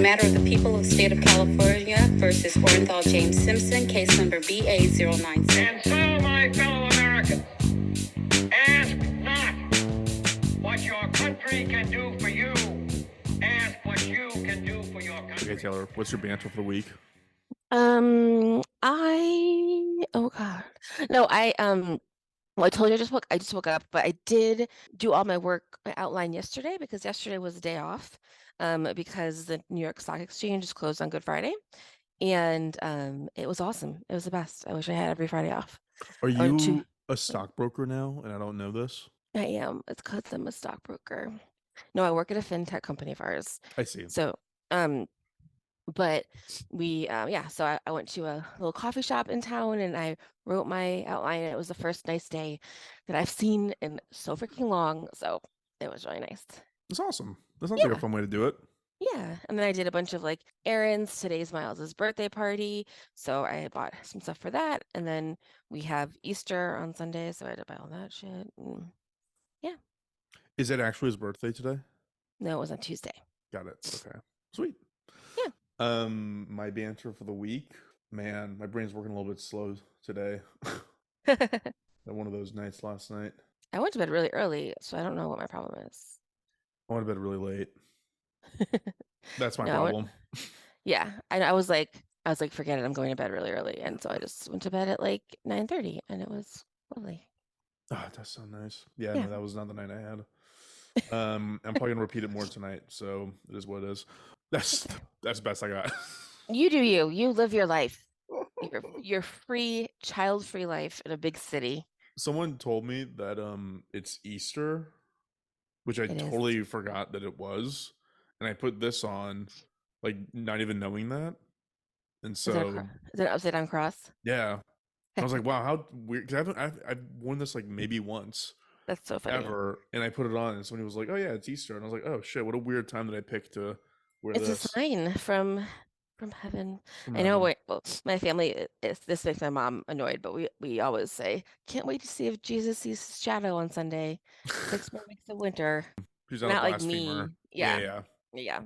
matter of the people of the state of California versus Orenthal James Simpson, case number BA096. And so, my fellow Americans, ask not what your country can do for you. Ask what you can do for your country. Okay, Taylor, what's your banter for the week? Well, I told you I just woke up, but I did do all my work, my outline yesterday because yesterday was a day off, because the New York Stock Exchange is closed on Good Friday, and it was awesome. It was the best. I wish I had every Friday off. Are you a stockbroker now, and I don't know this? I am. It's because I'm a stockbroker. No, I work at a fintech company, Farz. I see. So, but we, so I went to a little coffee shop in town and I wrote my outline. It was the first nice day that I've seen in so freaking long. So it was really nice. That's awesome. That sounds like a fun way to do it. Yeah. And then I did a bunch of like errands. Today's Miles's birthday party. So I bought some stuff for that. And then we have Easter on Sunday. So I had to buy all that shit. And yeah. Is it actually his birthday today? No, it was on Tuesday. Got it. Okay. Sweet. Yeah. My banter for the week. Man, my brain's working a little bit slow today. Had one of those nights last night. I went to bed really early, so I don't know what my problem is. I went to bed really late. That's my No, problem. Yeah, I was like, forget it, I'm going to bed really early, and so I just went to bed at like 9:30, and it was lovely. Oh, that's so nice. Yeah, no, that was not the night I had. I'm probably gonna repeat it more tonight, so it is what it is. That's the best I got. You do you. You live your life. Your free, child-free life in a big city. Someone told me that it's Easter, which I totally forgot that it was, and I put this on, like not even knowing that, and so is it an upside down cross? Yeah, I was like, wow, how weird. Because I've worn this like maybe once. That's so funny. Ever, and I put it on, and somebody was like, "Oh yeah, it's Easter," and I was like, "Oh shit, what a weird time that I picked to wear this." It's a sign from heaven. I know. My family. This makes my mom annoyed, but we always say, "Can't wait to see if Jesus sees his shadow on Sunday." 6 more weeks of winter. She's not like blasphemer. me. Yeah.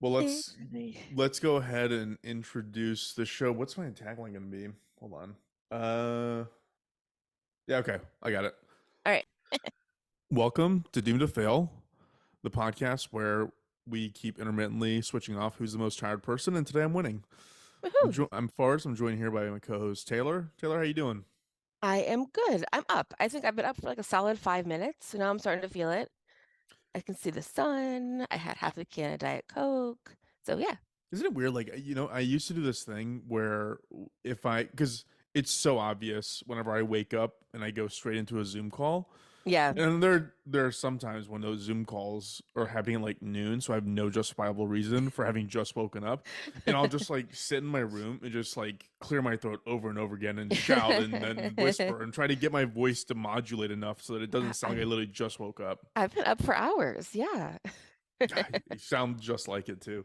Well, let's go ahead and introduce the show. What's my tagline gonna be? Hold on. Yeah. Okay, I got it. All right. Welcome to Doomed to Fail, the podcast where we keep intermittently switching off who's the most tired person, and today I'm winning. I'm Farz. I'm joined here by my co-host Taylor. Taylor, how you doing? I am good. I'm up. I think I've been up for like a solid 5 minutes, so now I'm starting to feel it. I can see the sun. I had half a can of Diet Coke. So yeah. Isn't it weird? Like, I used to do this thing where because it's so obvious whenever I wake up and I go straight into a Zoom call. Yeah. And there are some times when those Zoom calls are happening at like noon, so I have no justifiable reason for having just woken up. And I'll just like sit in my room and just like clear my throat over and over again and shout and then whisper and try to get my voice to modulate enough so that it doesn't sound like I literally just woke up. I've been up for hours. Yeah. You sound just like it too.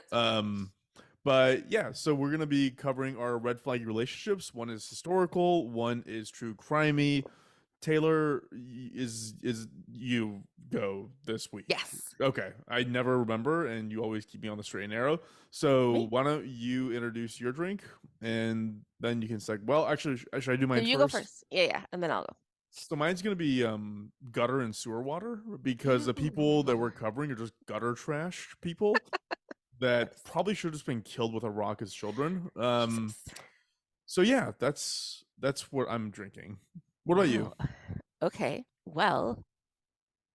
But yeah, so we're gonna be covering our red flag relationships. One is historical, one is true crimey. Taylor, is you go this week? Yes. Okay. I never remember, and you always keep me on the straight and narrow. So why don't you introduce your drink, and then you can say, well, actually, should I do mine first? You go first. Yeah, and then I'll go. So mine's going to be gutter and sewer water, because the people that we're covering are just gutter trash people that probably should have just been killed with a rock as children. So yeah, that's what I'm drinking. What about you? Okay. Well,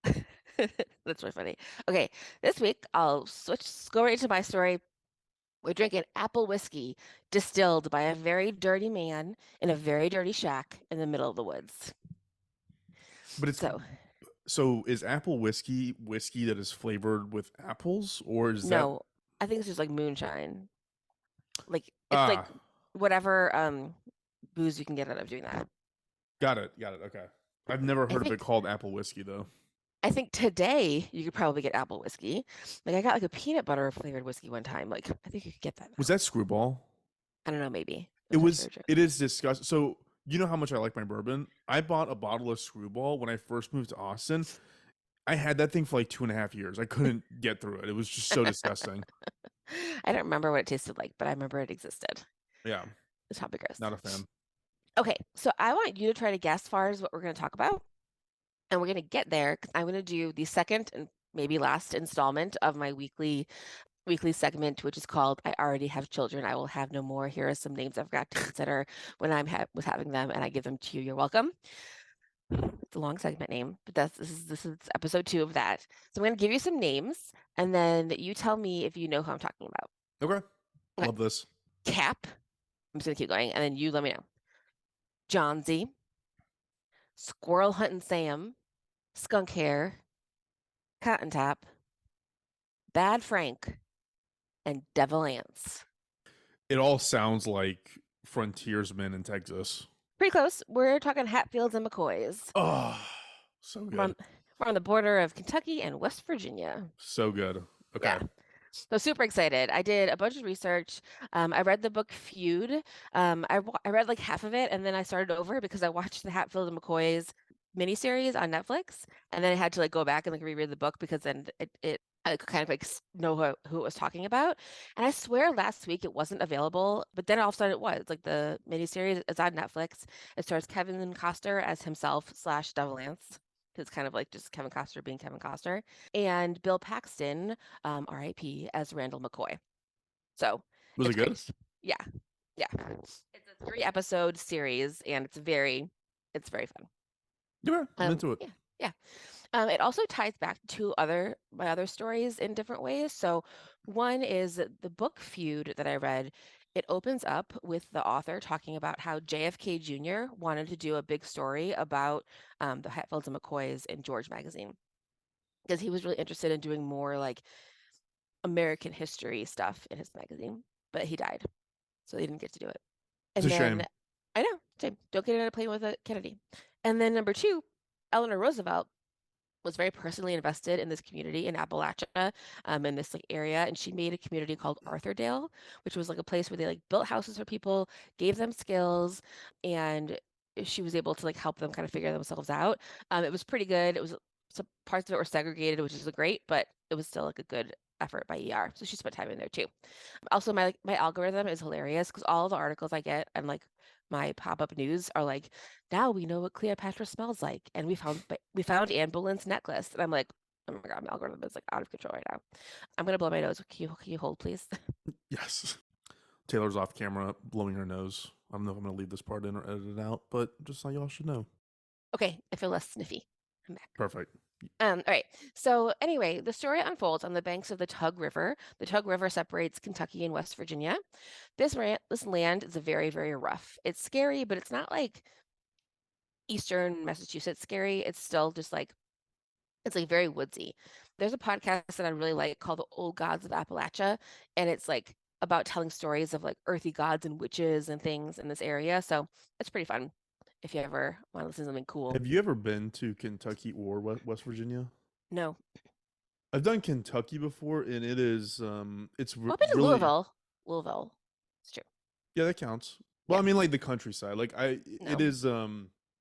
that's really funny. Okay. This week, I'll go right into my story. We're drinking apple whiskey distilled by a very dirty man in a very dirty shack in the middle of the woods. But it's so is apple whiskey that is flavored with apples, or is no? I think it's just like moonshine. Like it's like whatever booze you can get out of doing that. Got it. Okay. I've never heard of it called apple whiskey, though. I think today you could probably get apple whiskey. Like I got like a peanut butter flavored whiskey one time. Like I think you could get that now. Was that Screwball? I don't know, maybe. It is disgusting. So you know how much I like my bourbon? I bought a bottle of Screwball when I first moved to Austin. I had that thing for like 2.5 years. I couldn't get through it. It was just so disgusting. I don't remember what it tasted like, but I remember it existed. Yeah, It's probably gross. not a fan. Okay, so I want you to try to guess far as what we're going to talk about. And we're going to get there because I'm going to do the second and maybe last installment of my weekly segment, which is called I Already Have Children. I Will Have No More. Here are some names I forgot to consider when I was having them, and I give them to you. You're welcome. It's a long segment name, but this is episode 2 of that. So I'm going to give you some names, and then you tell me if you know who I'm talking about. Okay. Okay. Love this. Cap. I'm just going to keep going, and then you let me know. John Z. Squirrel Hunting Sam. Skunk Hair. Cotton Top. Bad Frank. And Devil Ants. It all sounds like frontiersmen in Texas. Pretty close. We're talking Hatfields and McCoys. Oh, so good. We're on the border of Kentucky and West Virginia. So good. Okay. Yeah. So super excited. I did a bunch of research. I read the book Feud. I read like half of it, and then I started over because I watched the Hatfield and McCoys miniseries on Netflix, and then I had to like go back and like reread the book because then I could kind of like know who it was talking about. And I swear last week it wasn't available, but then all of a sudden it was. Like the miniseries is on Netflix. It stars Kevin Costner as himself / Devil Ants. It's kind of like just Kevin Costner being Kevin Costner, and Bill Paxton, R.I.P., as Randall McCoy. So Was it good? Great. Yeah, yeah. It's a 3-episode series, and it's very fun. Yeah, I'm into it. Yeah. It also ties back to my other stories in different ways. So one is the book Feud that I read. It opens up with the author talking about how JFK Jr. wanted to do a big story about the Hatfields and McCoys in George magazine because he was really interested in doing more like American history stuff in his magazine, but he died, so they didn't get to do it. And It's a then shame. I know, shame. Don't get into playing with a Kennedy. And then number 2, Eleanor Roosevelt was very personally invested in this community in Appalachia, in this like area, and she made a community called Arthurdale, which was like a place where they like built houses for people, gave them skills, and she was able to like help them kind of figure themselves out. It was pretty good. It was some parts of it were segregated, which is great, but it was still like a good effort by ER. So she spent time in there too. Also, my algorithm is hilarious because all the articles I get and like my pop-up news are like, now we know what Cleopatra smells like, and we found Anne Boleyn's necklace, and I'm like, oh my god, my algorithm is like out of control right now. I'm gonna blow my nose. Can you hold, please? Yes. Taylor's off camera blowing her nose. I don't know if I'm gonna leave this part in or edit it out, but just so y'all should know. Okay, I feel less sniffy. I'm back. Perfect. All right. So anyway, the story unfolds on the banks of the Tug River. The Tug River separates Kentucky and West Virginia. This land is very, very rough. It's scary, but it's not like Eastern Massachusetts scary. It's still just like, it's like very woodsy. There's a podcast that I really like called The Old Gods of Appalachia, and it's like about telling stories of like earthy gods and witches and things in this area. So it's pretty fun if you ever want to listen to something cool. Have you ever been to Kentucky or West Virginia? No. I've done Kentucky before, and it is it's Well, I've been to really Louisville. It's true. Yeah, that counts. Well, Yeah. I mean, like the countryside. Like No. it is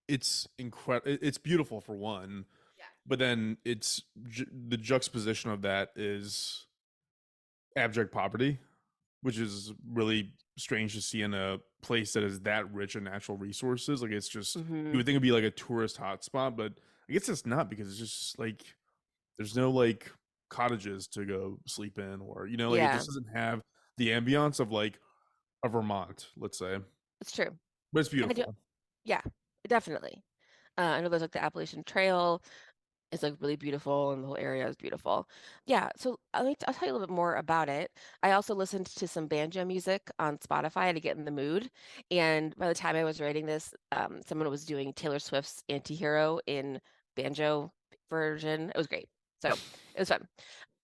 it's incredible. It's beautiful for one, Yeah. but then it's the juxtaposition of that is abject poverty, which is really strange to see in a place that is that rich in natural resources. Like it's just you would think it'd be like a tourist hotspot, but I guess it's not because it's just like there's no like cottages to go sleep in, or like it just doesn't have the ambiance of like a Vermont, let's say. It's true. But it's beautiful. Yeah, definitely. I know there's like the Appalachian Trail. It's like really beautiful, and the whole area is beautiful. Yeah, so I'll tell you a little bit more about it. I also listened to some banjo music on Spotify to get in the mood. And by the time I was writing this, someone was doing Taylor Swift's Antihero in banjo version. It was great. So it was fun.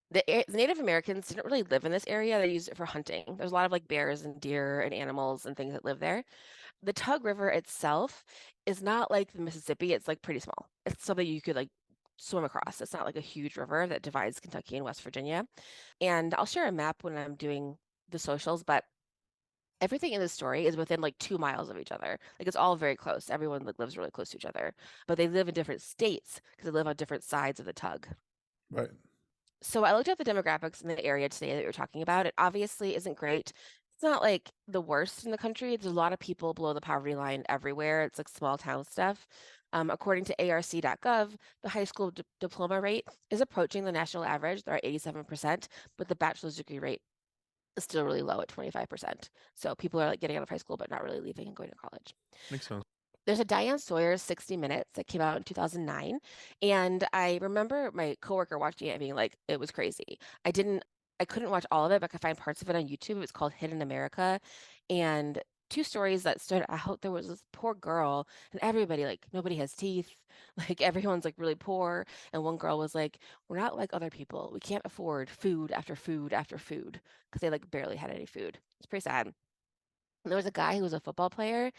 The Native Americans didn't really live in this area. They used it for hunting. There's a lot of like bears and deer and animals and things that live there. The Tug River itself is not like the Mississippi. It's like pretty small. It's something you could like swim across. It's not like a huge river that divides Kentucky and West Virginia. And I'll share a map when I'm doing the socials, but everything in this story is within like 2 miles of each other. Like it's all very close. Everyone like lives really close to each other, but they live in different states because they live on different sides of the Tug. Right. So I looked at the demographics in the area today that we were talking about. It obviously isn't great. It's not like the worst in the country. There's a lot of people below the poverty line everywhere. It's like small town stuff. According to arc.gov, the high school diploma rate is approaching the national average. They're at 87%, but the bachelor's degree rate is still really low at 25%. So people are like getting out of high school, but not really leaving and going to college. Makes sense. There's a Diane Sawyer's 60 Minutes that came out in 2009. And I remember my coworker watching it and being like, it was crazy. I couldn't watch all of it, but I could find parts of it on YouTube. It's called Hidden America. And two stories that stood out. There was this poor girl, and everybody, like, nobody has teeth. Like, everyone's like really poor. And one girl was like, we're not like other people. We can't afford food after food after food because they like barely had any food. It's pretty sad. There was a guy who was a football player,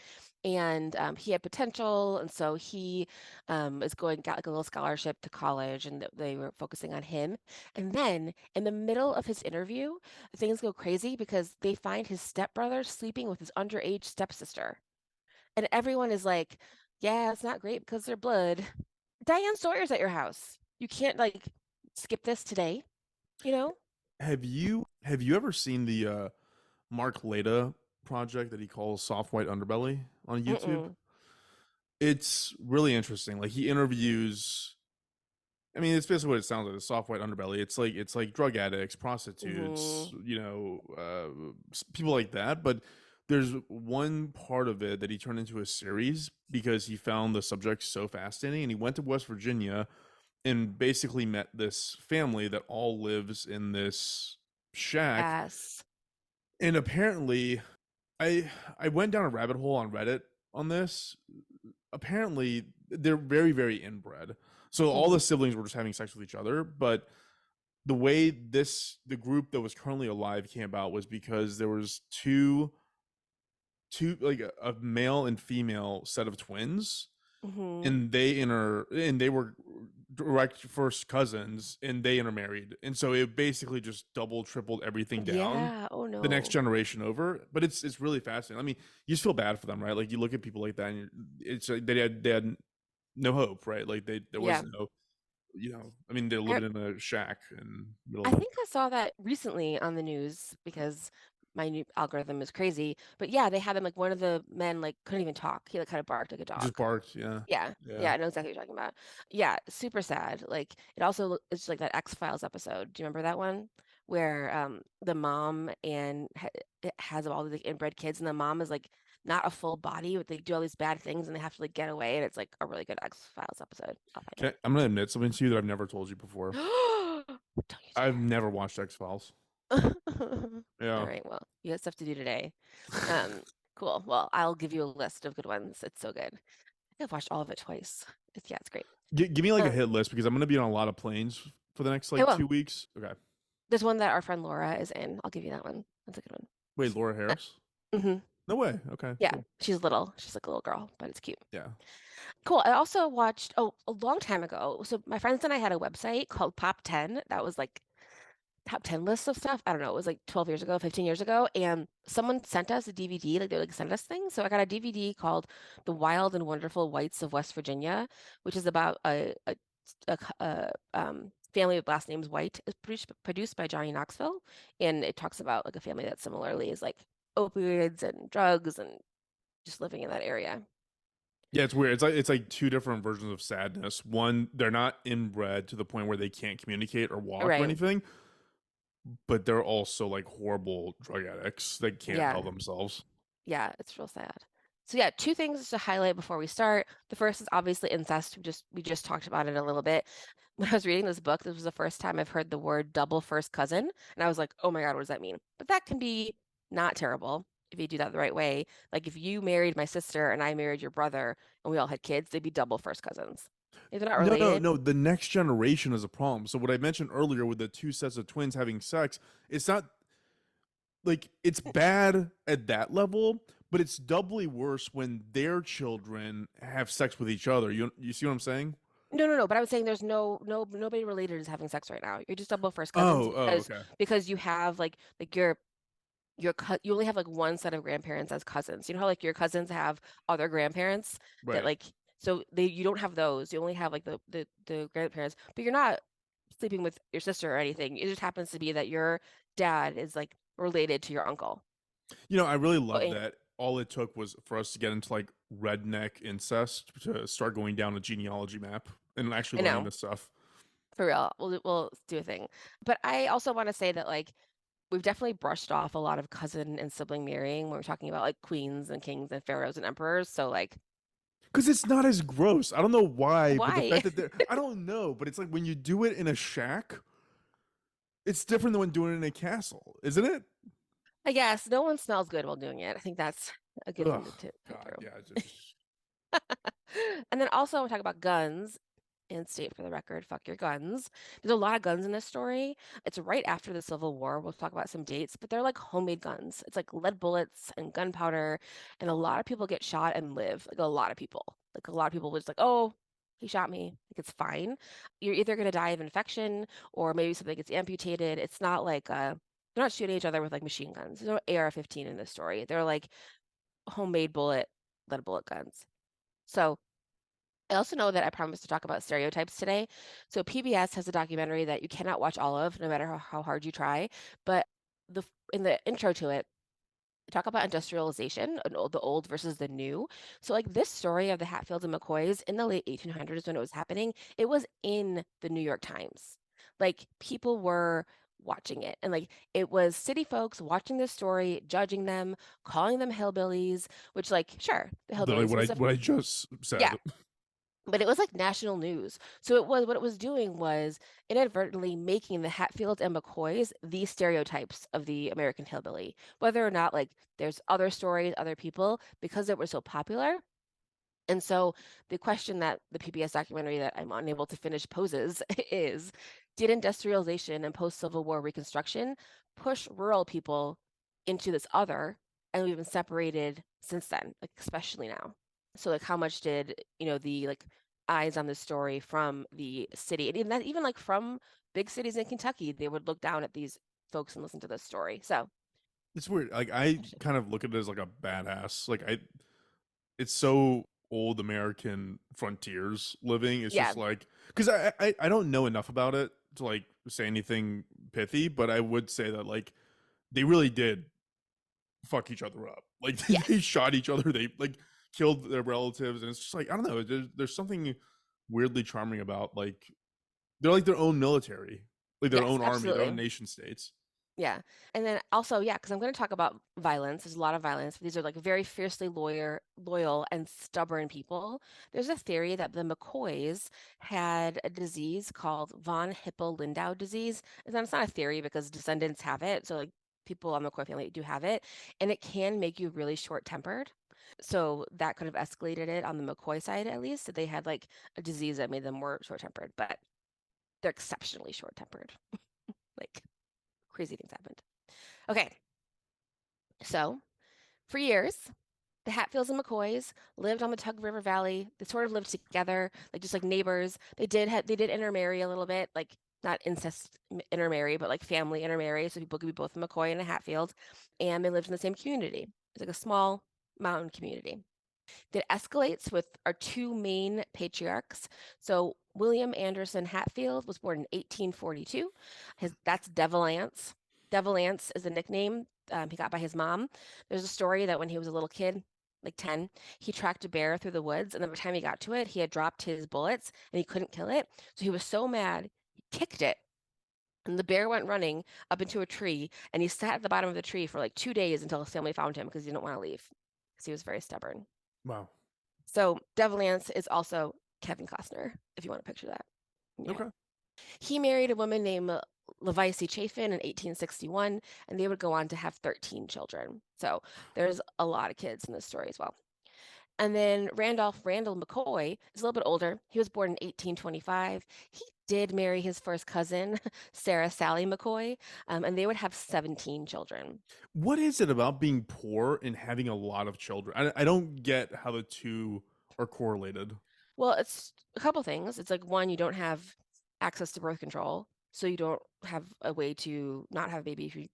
and he had potential, and so he got like a little scholarship to college, and they were focusing on him. And then in the middle of his interview, things go crazy because they find his stepbrother sleeping with his underage stepsister, and everyone is like, "Yeah, it's not great because they're blood." Diane Sawyer's at your house. You can't like skip this today, you know? Have you ever seen the Mark Leda project that he calls Soft White Underbelly on YouTube? Mm-mm. It's really interesting. Like he interviews, I mean, it's basically what it sounds like, a soft white underbelly. It's like drug addicts, prostitutes, Mm-hmm. people like that. But there's one part of it that he turned into a series because he found the subject so fascinating, and he went to West Virginia and basically met this family that all lives in this shack. Yes. And apparently, I went down a rabbit hole on Reddit on this. Apparently, they're very, very inbred. So all the Mm-hmm. siblings were just having sex with each other. But the way the group that was currently alive came about was because there was two like a male and female set of twins, Mm-hmm. and they were direct first cousins, and they intermarried, and so it basically just double tripled everything down Yeah. Oh the next no. generation over. But it's really fascinating. I mean, you just feel bad for them, right? Like you look at people like that, and it's like they had no hope, right? Like there was Yeah. no, I mean, they're I, living in a shack in the middle I of think I saw that recently on the news because my new algorithm is crazy. But yeah, they had them like one of the men like couldn't even talk. He like kind of barked like a just dog. barked. Yeah, Yeah. yeah. Yeah, I know exactly what you're talking about. Yeah, super sad. Like it also it's like that X-Files episode. Do you remember that one? Where the mom and it has all these like inbred kids, and the mom is like not a full body, but they do all these bad things and they have to like get away, and it's like a really good X-Files episode. I'll find I'm gonna admit something to you that I've never told you before. it. Don't you I've never watched X Files. dare. All Yeah. right, well, you have stuff to do today. Um, cool. Well, I'll give you a list of good ones. It's so good. I think I've watched all of it twice. It's great. Give me like a Um, hit list because I'm gonna be on a lot of planes for the next I like will. 2 weeks. Okay. There's one that our friend Laura is in. I'll give you that one. That's a good one. Wait, Laura Harris? Hmm. No way. Okay, Yeah, cool. she's little. She's like a little girl, but it's cute. Yeah. Cool. I also watched, oh, a long time ago. So my friends and I had a website called Pop 10 that was like top 10 lists of stuff. I don't know. It was like 12 years ago, 15 years ago. And someone sent us a DVD, like they like sent us things. So I got a DVD called The Wild and Wonderful Whites of West Virginia, which is about a family with last names White. It's produced by Johnny Knoxville. And it talks about like a family that similarly is like opioids and drugs and just living in that area. Yeah, it's weird. It's like two different versions of sadness. One, they're not inbred to the point where they can't communicate or walk or Right. anything, but they're also like horrible drug addicts that can't Yeah. help themselves. Yeah, it's real sad. So yeah, two things to highlight before we start. The first is obviously incest. We just talked about it a little bit. When I was reading this book, this was the first time I've heard the word double first cousin, and I was like, "Oh my God, what does that mean?" But that can be not terrible if you do that the right way. Like if you married my sister and I married your brother and we all had kids, they'd be double first cousins. If they're not No, no, related, no. The next generation is a problem. So what I mentioned earlier with the two sets of twins having sex, it's not like it's bad at that level, but it's doubly worse when their children have sex with each other. You see what I'm saying? no. But I was saying there's nobody related is having sex right now. You're just double first cousins Oh, okay. because you have like you only have like one set of grandparents as cousins. You know how like your cousins have other grandparents that Right. like so you don't have those. You only have like the grandparents, but you're not sleeping with your sister or anything. It just happens to be that your dad is like related to your uncle. I really Oh, love that all it took was for us to get into like redneck incest to start going down a genealogy map and I actually learning know, this stuff. for real. We'll do a thing. But I also want to say that like we've definitely brushed off a lot of cousin and sibling marrying when we're talking about like queens and kings and pharaohs and emperors. So like Because it's not as gross. I don't know why, but the why? fact that I don't know, but it's like when you do it in a shack, it's different than when doing it in a castle, isn't it? I guess no one smells good while doing it. I think that's a good thing Ugh, to think God, through. yeah, just And then also we talk about guns and state for the record, fuck your guns. There's a lot of guns in this story. It's right after the Civil War. We'll talk about some dates, but they're like homemade guns. It's like lead bullets and gunpowder, and a lot of people get shot and live. Like a lot of people. Like a lot of people was like, oh, he shot me. Like it's fine. You're either gonna die of infection or maybe something gets amputated. It's not like they're not shooting each other with like machine guns. There's no AR-15 in this story. They're like homemade lead bullet guns. So I also know that I promised to talk about stereotypes today. So PBS has a documentary that you cannot watch all of, no matter how hard you try. But in the intro to it, talk about industrialization, the old versus the new. So like this story of the Hatfields and McCoys in the late 1800s when it was happening, it was in the New York Times. Like people were watching it, and like it was city folks watching this story, judging them, calling them hillbillies, which like sure, the literally hillbillies was a what I just yeah, said. but it was like national news. So it was what it was doing was inadvertently making the Hatfields and McCoys the stereotypes of the American hillbilly. Whether or not like there's other stories, other people, because it was so popular. And so the question that the PBS documentary that I'm unable to finish poses is, did industrialization and post-Civil War Reconstruction push rural people into this other, and we've been separated since then, like especially now? So like how much did, the like eyes on this story from the city, and even like from big cities in Kentucky, they would look down at these folks and listen to this story. So It's weird. Like I kind of look at it as like a badass. It's so old American frontiers living. It's yeah, just like because I don't know enough about it to like say anything pithy, but I would say that like they really did fuck each other up. Like they yes, shot each other. They like killed their relatives, and it's just like I don't know. There's something weirdly charming about like they're like their own military, like their yes, own army, their own absolutely. nation states. Yeah. And then also, yeah, because I'm going to talk about violence. There's a lot of violence. These are like very fiercely loyal and stubborn people. There's a theory that the McCoys had a disease called von Hippel-Lindau disease. It's not a theory because descendants have it. So like people on the McCoy family do have it, and it can make you really short-tempered. So that could have escalated it on the McCoy side at least. That they had like a disease that made them more short-tempered, but they're exceptionally short-tempered. Like crazy things happened. Okay, so for years, the Hatfields and McCoys lived on the Tug River Valley. They sort of lived together, like just like neighbors. They did intermarry a little bit, like not incest intermarry, but like family intermarry. So people could be both a McCoy and a Hatfield, and they lived in the same community. It's like a small mountain community that escalates with our two main patriarchs. So William Anderson Hatfield was born in 1842. That's Devil Anse. Devil Anse is a nickname he got by his mom. There's a story that when he was a little kid, like 10, he tracked a bear through the woods, and by the time he got to it, he had dropped his bullets and he couldn't kill it. So he was so mad, he kicked it. And the bear went running up into a tree, and he sat at the bottom of the tree for like 2 days until his family found him because he didn't want to leave because he was very stubborn. Wow. So Devilance is also Kevin Costner, if you want to picture that. Yeah. Okay. He married a woman named Levice Chafin in 1861, and they would go on to have 13 children. So there's a lot of kids in this story as well. And then Randall McCoy is a little bit older. He was born in 1825. He did marry his first cousin, Sarah Sally McCoy, and they would have 17 children. What is it about being poor and having a lot of children? I don't get how the two are correlated. Well, it's a couple things. It's like one, you don't have access to birth control, so you don't have a way to not have a baby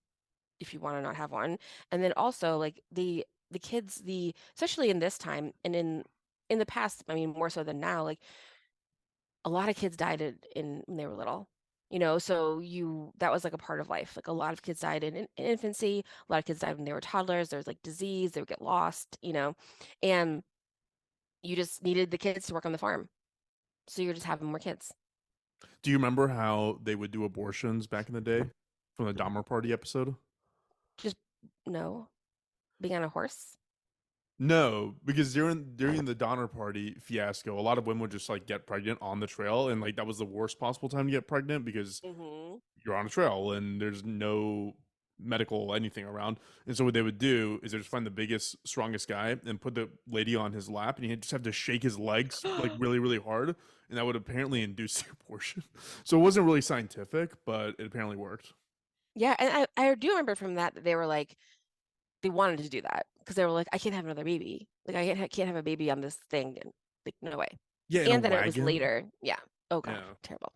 if you want to not have one. And then also like the kids, the especially in this time and in the past, I mean more so than now, like a lot of kids died in when they were little. So that was like a part of life. Like a lot of kids died in infancy, a lot of kids died when they were toddlers. There was like disease, they would get lost, and you just needed the kids to work on the farm. So you're just having more kids. Do you remember how they would do abortions back in the day from the Dahmer Party episode? Just no, being on a horse. No, because during the Donner Party fiasco, a lot of women would just like get pregnant on the trail, and like that was the worst possible time to get pregnant because Mm-hmm. you're on a trail and there's no medical anything around. And so what they would do is they just find the biggest, strongest guy and put the lady on his lap, and he'd just have to shake his legs like really, really hard, and that would apparently induce the abortion. So it wasn't really scientific, but it apparently worked. Yeah, and I do remember from that they were like they wanted to do that because they were like, I can't have another baby. Like I can't have a baby on this thing. And like no way. Yeah, in a And that it was wagon. later. Yeah. Oh God, Yeah. terrible.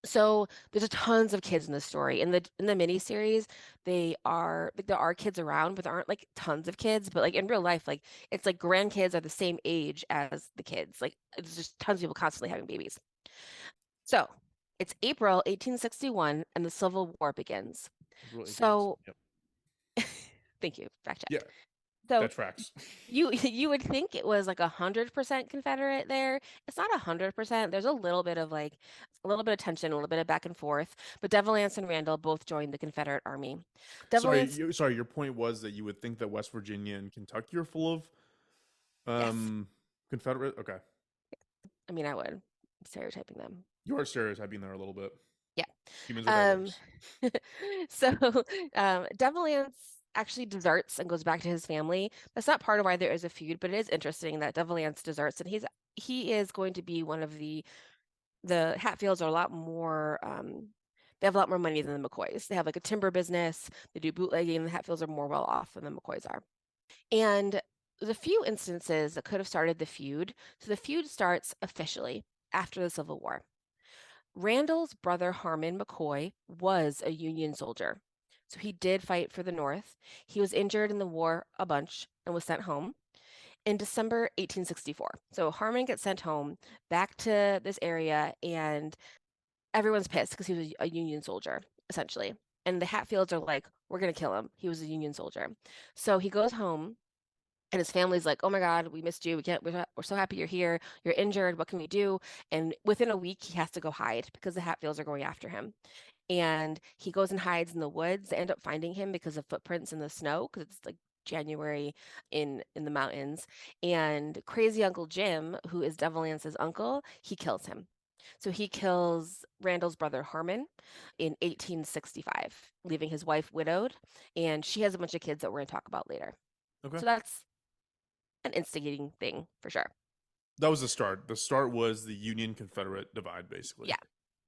So there's a tons of kids in this story. In the mini series, there are kids around, but there aren't like tons of kids. But like in real life, like it's like grandkids are the same age as the kids. Like it's just tons of people constantly having babies. So it's April 1861 and the Civil War begins. April 1860. So Yep. thank you, fact Yeah, check. So that tracks. you would think it was like 100% Confederate there. It's not 100%. There's a little bit of like a little bit of tension, a little bit of back and forth. But Devil Anse and Randall both joined the Confederate Army. Devil Anse, Sorry, your point was that you would think that West Virginia and Kentucky are full of yes. Confederate. Okay. I mean, I would. I'm stereotyping them. You are stereotyping there a little bit. Yeah. Humans are Um, diverse. so Devil Anse actually deserts and goes back to his family. That's not part of why there is a feud, but it is interesting that Devil Anse deserts, and he is going to be one of the Hatfields are a lot more they have a lot more money than the McCoys. They have like a timber business, they do bootlegging, and the Hatfields are more well off than the McCoys are. And there's a few instances that could have started the feud. So the feud starts officially after the Civil War. Randall's brother Harmon McCoy was a Union soldier. So he did fight for the North. He was injured in the war a bunch and was sent home in December 1864. So Harmon gets sent home back to this area, and everyone's pissed because he was a Union soldier, essentially. And the Hatfields are like, we're going to kill him. He was a Union soldier. So he goes home, and his family's like, oh my God, we missed you. We're so happy you're here. You're injured. What can we do? And within a week, he has to go hide because the Hatfields are going after him. And he goes and hides in the woods. They end up finding him because of footprints in the snow, because it's like January in the mountains. And crazy Uncle Jim, who is Devil Anse's uncle, he kills him. So he kills Randall's brother Harmon in 1865, leaving his wife widowed, and she has a bunch of kids that we're going to talk about later. Okay. So that's an instigating thing for sure. That was the start. The start was the Union Confederate divide, basically. Yeah.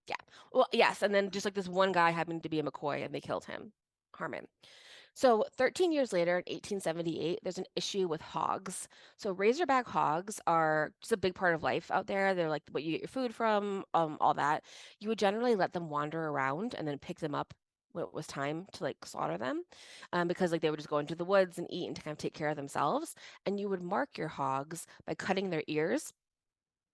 Yeah. Well, yes. And then just like this one guy happened to be a McCoy and they killed him, Harmon. So 13 years later, in 1878, there's an issue with hogs. So razorback hogs are just a big part of life out there. They're like what you get your food from, all that. You would generally let them wander around and then pick them up when it was time to like slaughter them, because like they would just go into the woods and eat and to kind of take care of themselves. And you would mark your hogs by cutting their ears.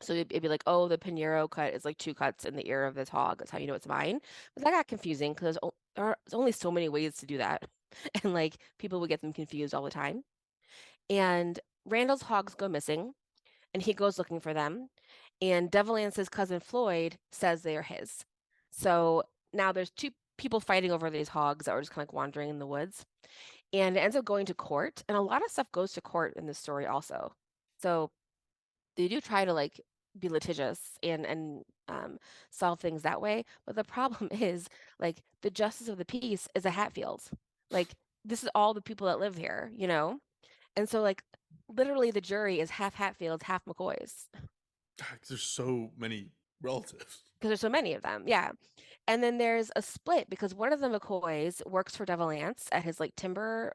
So it'd be like, oh, the Pinheiro cut is like 2 cuts in the ear of this hog. That's how you know it's mine. But that got confusing because there's only so many ways to do that. And like people would get them confused all the time. And Randall's hogs go missing and he goes looking for them. And Devil Anse's cousin Floyd says they are his. So now there's two people fighting over these hogs that were just kind of like wandering in the woods. And it ends up going to court. And a lot of stuff goes to court in this story also. So they do try to like be litigious and solve things that way. But the problem is like the justice of the peace is a Hatfield. Like this is all the people that live here. And so like literally the jury is half Hatfields, half McCoys There's so many relatives. because there's so many of them. Yeah. And then there's a split because one of the McCoys works for Devil Anse at his like timber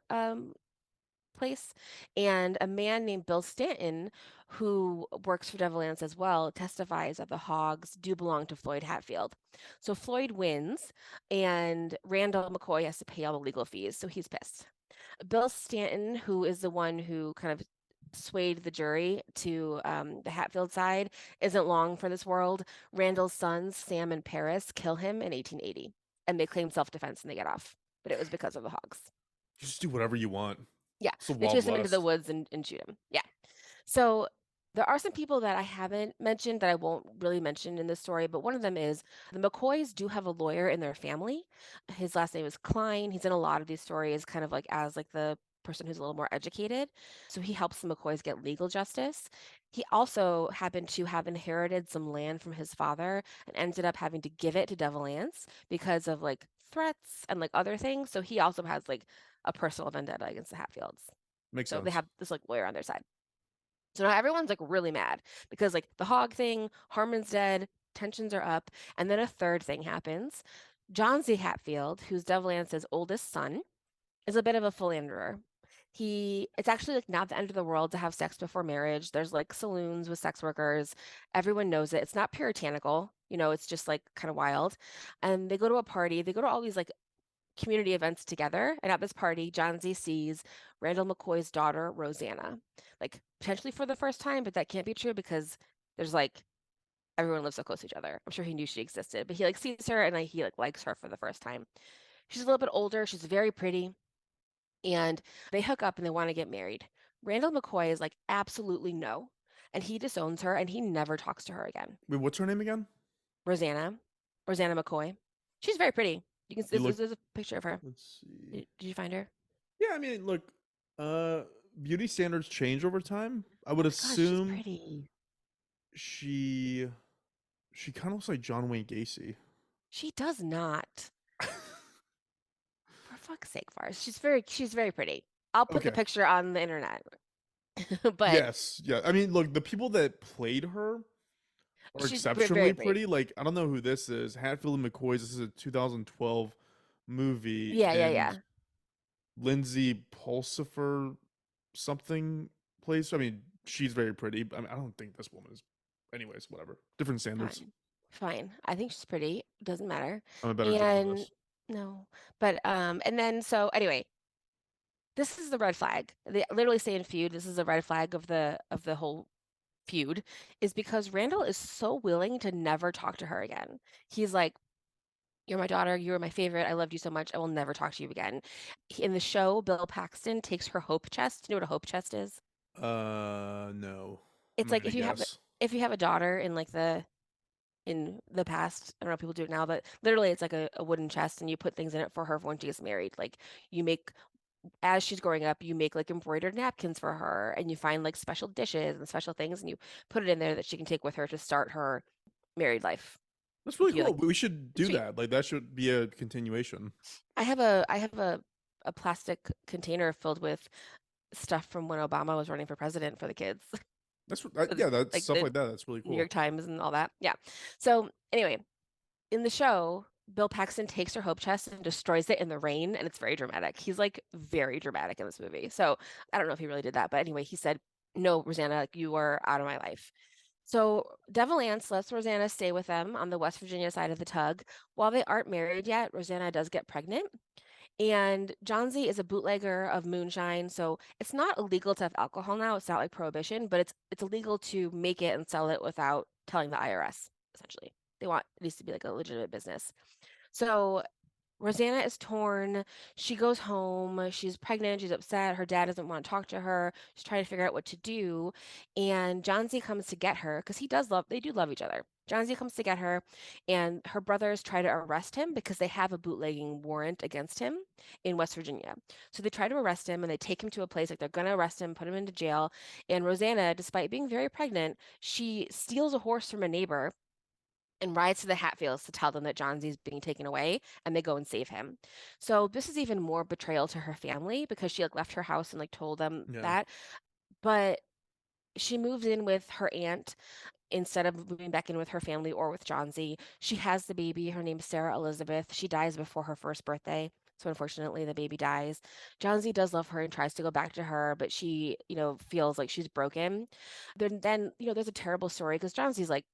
place, and a man named Bill Stanton, who works for Devil Anse as well, testifies that the hogs do belong to Floyd Hatfield. So Floyd wins, and Randall McCoy has to pay all the legal fees, so he's pissed. Bill Stanton, who is the one who kind of swayed the jury to the Hatfield side isn't long for this world. Randall's sons, Sam and Paris, kill him in 1880, and they claim self-defense and they get off. But it was because of the hogs. Just do whatever you want. Yeah, It's the they Wild chase him into the West. woods and shoot him. Yeah. So there are some people that I haven't mentioned that I won't really mention in this story, but one of them is the McCoys do have a lawyer in their family. His last name is Klein. He's in a lot of these stories, kind of like as like the person who's a little more educated. So he helps the McCoys get legal justice. He also happened to have inherited some land from his father and ended up having to give it to Devil Anse because of like threats and like other things. So he also has like a personal vendetta against the Hatfields. Makes So they sense. have this like lawyer on their side. So now everyone's like really mad because like the hog thing, Harmon's dead, tensions are up, and then a third thing happens. John Z. Hatfield, who's Devil Anse's oldest son, is a bit of a philanderer. It's actually like not the end of the world to have sex before marriage. There's like saloons with sex workers. Everyone knows it. It's not puritanical, it's just like kind of wild. And they go to a party. They go to all these like community events together. And at this party, John Z sees Randall McCoy's daughter, Rosanna, like potentially for the first time, but that can't be true because there's like everyone lives so close to each other. I'm sure he knew she existed, but he like sees her and like, he like likes her for the first time. She's a little bit older. She's very pretty, and they hook up and they want to get married. Randall McCoy is like, absolutely no. And he disowns her and he never talks to her again. Wait, what's her name again? Rosanna, Rosanna McCoy. She's very pretty. You can You look. there's a picture of her. Let's see. Did you find her? Yeah, I mean, look. Uh, Beauty standards change over time. I would Oh my gosh, she's assume pretty. she she kind of looks like John Wayne Gacy. She does not. For fuck's sake, Farz. She's very pretty. I'll put the Okay. picture on the internet. But Yes. Yeah. I mean, look, the people that played her are she's very exceptionally pretty. pretty. Like, I don't know who this is. Hatfield and McCoys. This is a 2012 movie, Yeah, yeah, and yeah. Lindsay Pulsifer something plays. I mean, she's very pretty. I mean, I don't think this woman is. Anyways, whatever. Different standards. Fine. Fine. I think she's pretty. Doesn't matter. I'm a better judge of And this. no. But and then so anyway, this is the red flag. They literally say in feud, this is the red flag of the whole feud, is because Randall is so willing to never talk to her again. He's like, you're my daughter. You were my favorite. I loved you so much. I will never talk to you again. In the show, Bill Paxton takes her hope chest. Do you know what a hope chest is? No. I'm It's not like gonna guess. if you have a daughter in like in the past, I don't know if people do it now, but literally it's like a wooden chest and you put things in it for her when she gets married. Like you make as she's growing up, you make like embroidered napkins for her and you find like special dishes and special things and you put it in there that she can take with her to start her married life. That's If really you cool. like, We should it's do sweet. that. Like, that should be a continuation. I have a plastic container filled with stuff from when Obama was running for president for the kids. So Yeah. That's like stuff the like that. That's really New cool. York Times and all that. Yeah. So anyway, in the show, Bill Paxton takes her hope chest and destroys it in the rain, and it's very dramatic. He's like very dramatic in this movie. So I don't know if he really did that, but anyway, he said, "No, Rosanna, like, you are out of my life." So Devil Anse lets Rosanna stay with them on the West Virginia side of the tug. While they aren't married yet, Rosanna does get pregnant. And Johnsy is a bootlegger of moonshine, so it's not illegal to have alcohol now. It's not like prohibition, but it's illegal to make it and sell it without telling the IRS, essentially. They want it needs to be like a legitimate business. So Rosanna is torn. She goes home. She's pregnant. She's upset. Her dad doesn't want to talk to her. She's trying to figure out what to do. And John Z comes to get her because they do love each other. John Z comes to get her, and her brothers try to arrest him because they have a bootlegging warrant against him in West Virginia. So they try to arrest him and they take him to a place like they're going to arrest him, put him into jail. And Rosanna, despite being very pregnant, she steals a horse from a neighbor and rides to the Hatfields to tell them that John Z is being taken away, and they go and save him. So this is even more betrayal to her family because she like left her house and like told them Yeah. that. But she moved in with her aunt instead of moving back in with her family or with John Z. She has the baby. Her name's Sarah Elizabeth. She dies before her first birthday. So unfortunately, the baby dies. John Z does love her and tries to go back to her, but she, feels like she's broken. Then, there's a terrible story because John Z's like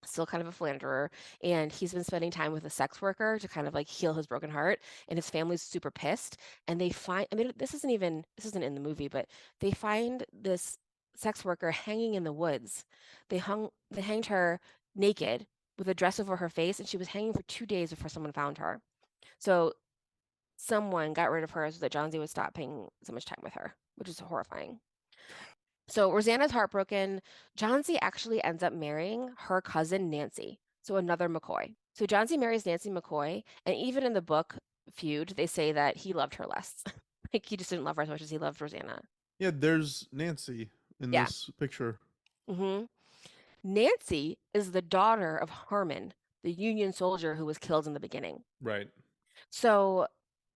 still kind of a philanderer, and he's been spending time with a sex worker to kind of like heal his broken heart, and his family's super pissed. And they find, I mean, this isn't in the movie, but they find this sex worker hanging in the woods. They hanged her naked with a dress over her face, and she was hanging for 2 days before someone found her. So someone got rid of her so that John Z would stop paying so much time with her, which is horrifying. So Rosanna's heartbroken. John Z actually ends up marrying her cousin Nancy, so another McCoy. So John Z marries Nancy McCoy, and even in the book Feud, they say that he loved her less. Like he just didn't love her as much as he loved Rosanna. Yeah, there's Nancy in Yeah. this picture. hmm Nancy is the daughter of Harmon, the Union soldier who was killed in the beginning. Right. So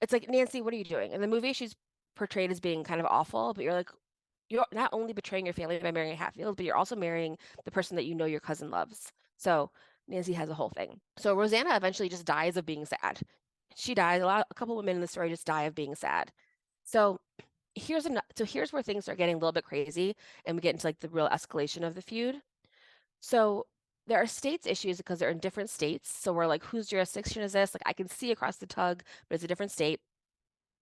it's like, Nancy, what are you doing? In the movie, she's portrayed as being kind of awful, but you're like, you're not only betraying your family by marrying a Hatfield, but you're also marrying the person that you know your cousin loves. So Nancy has a whole thing. So Rosanna eventually just dies of being sad. She dies. A couple women in the story just die of being sad. So here's where things start getting a little bit crazy, and we get into like the real escalation of the feud. So there are states issues because they're in different states. So we're like, whose jurisdiction is this? Like I can see across the tug, but it's a different state.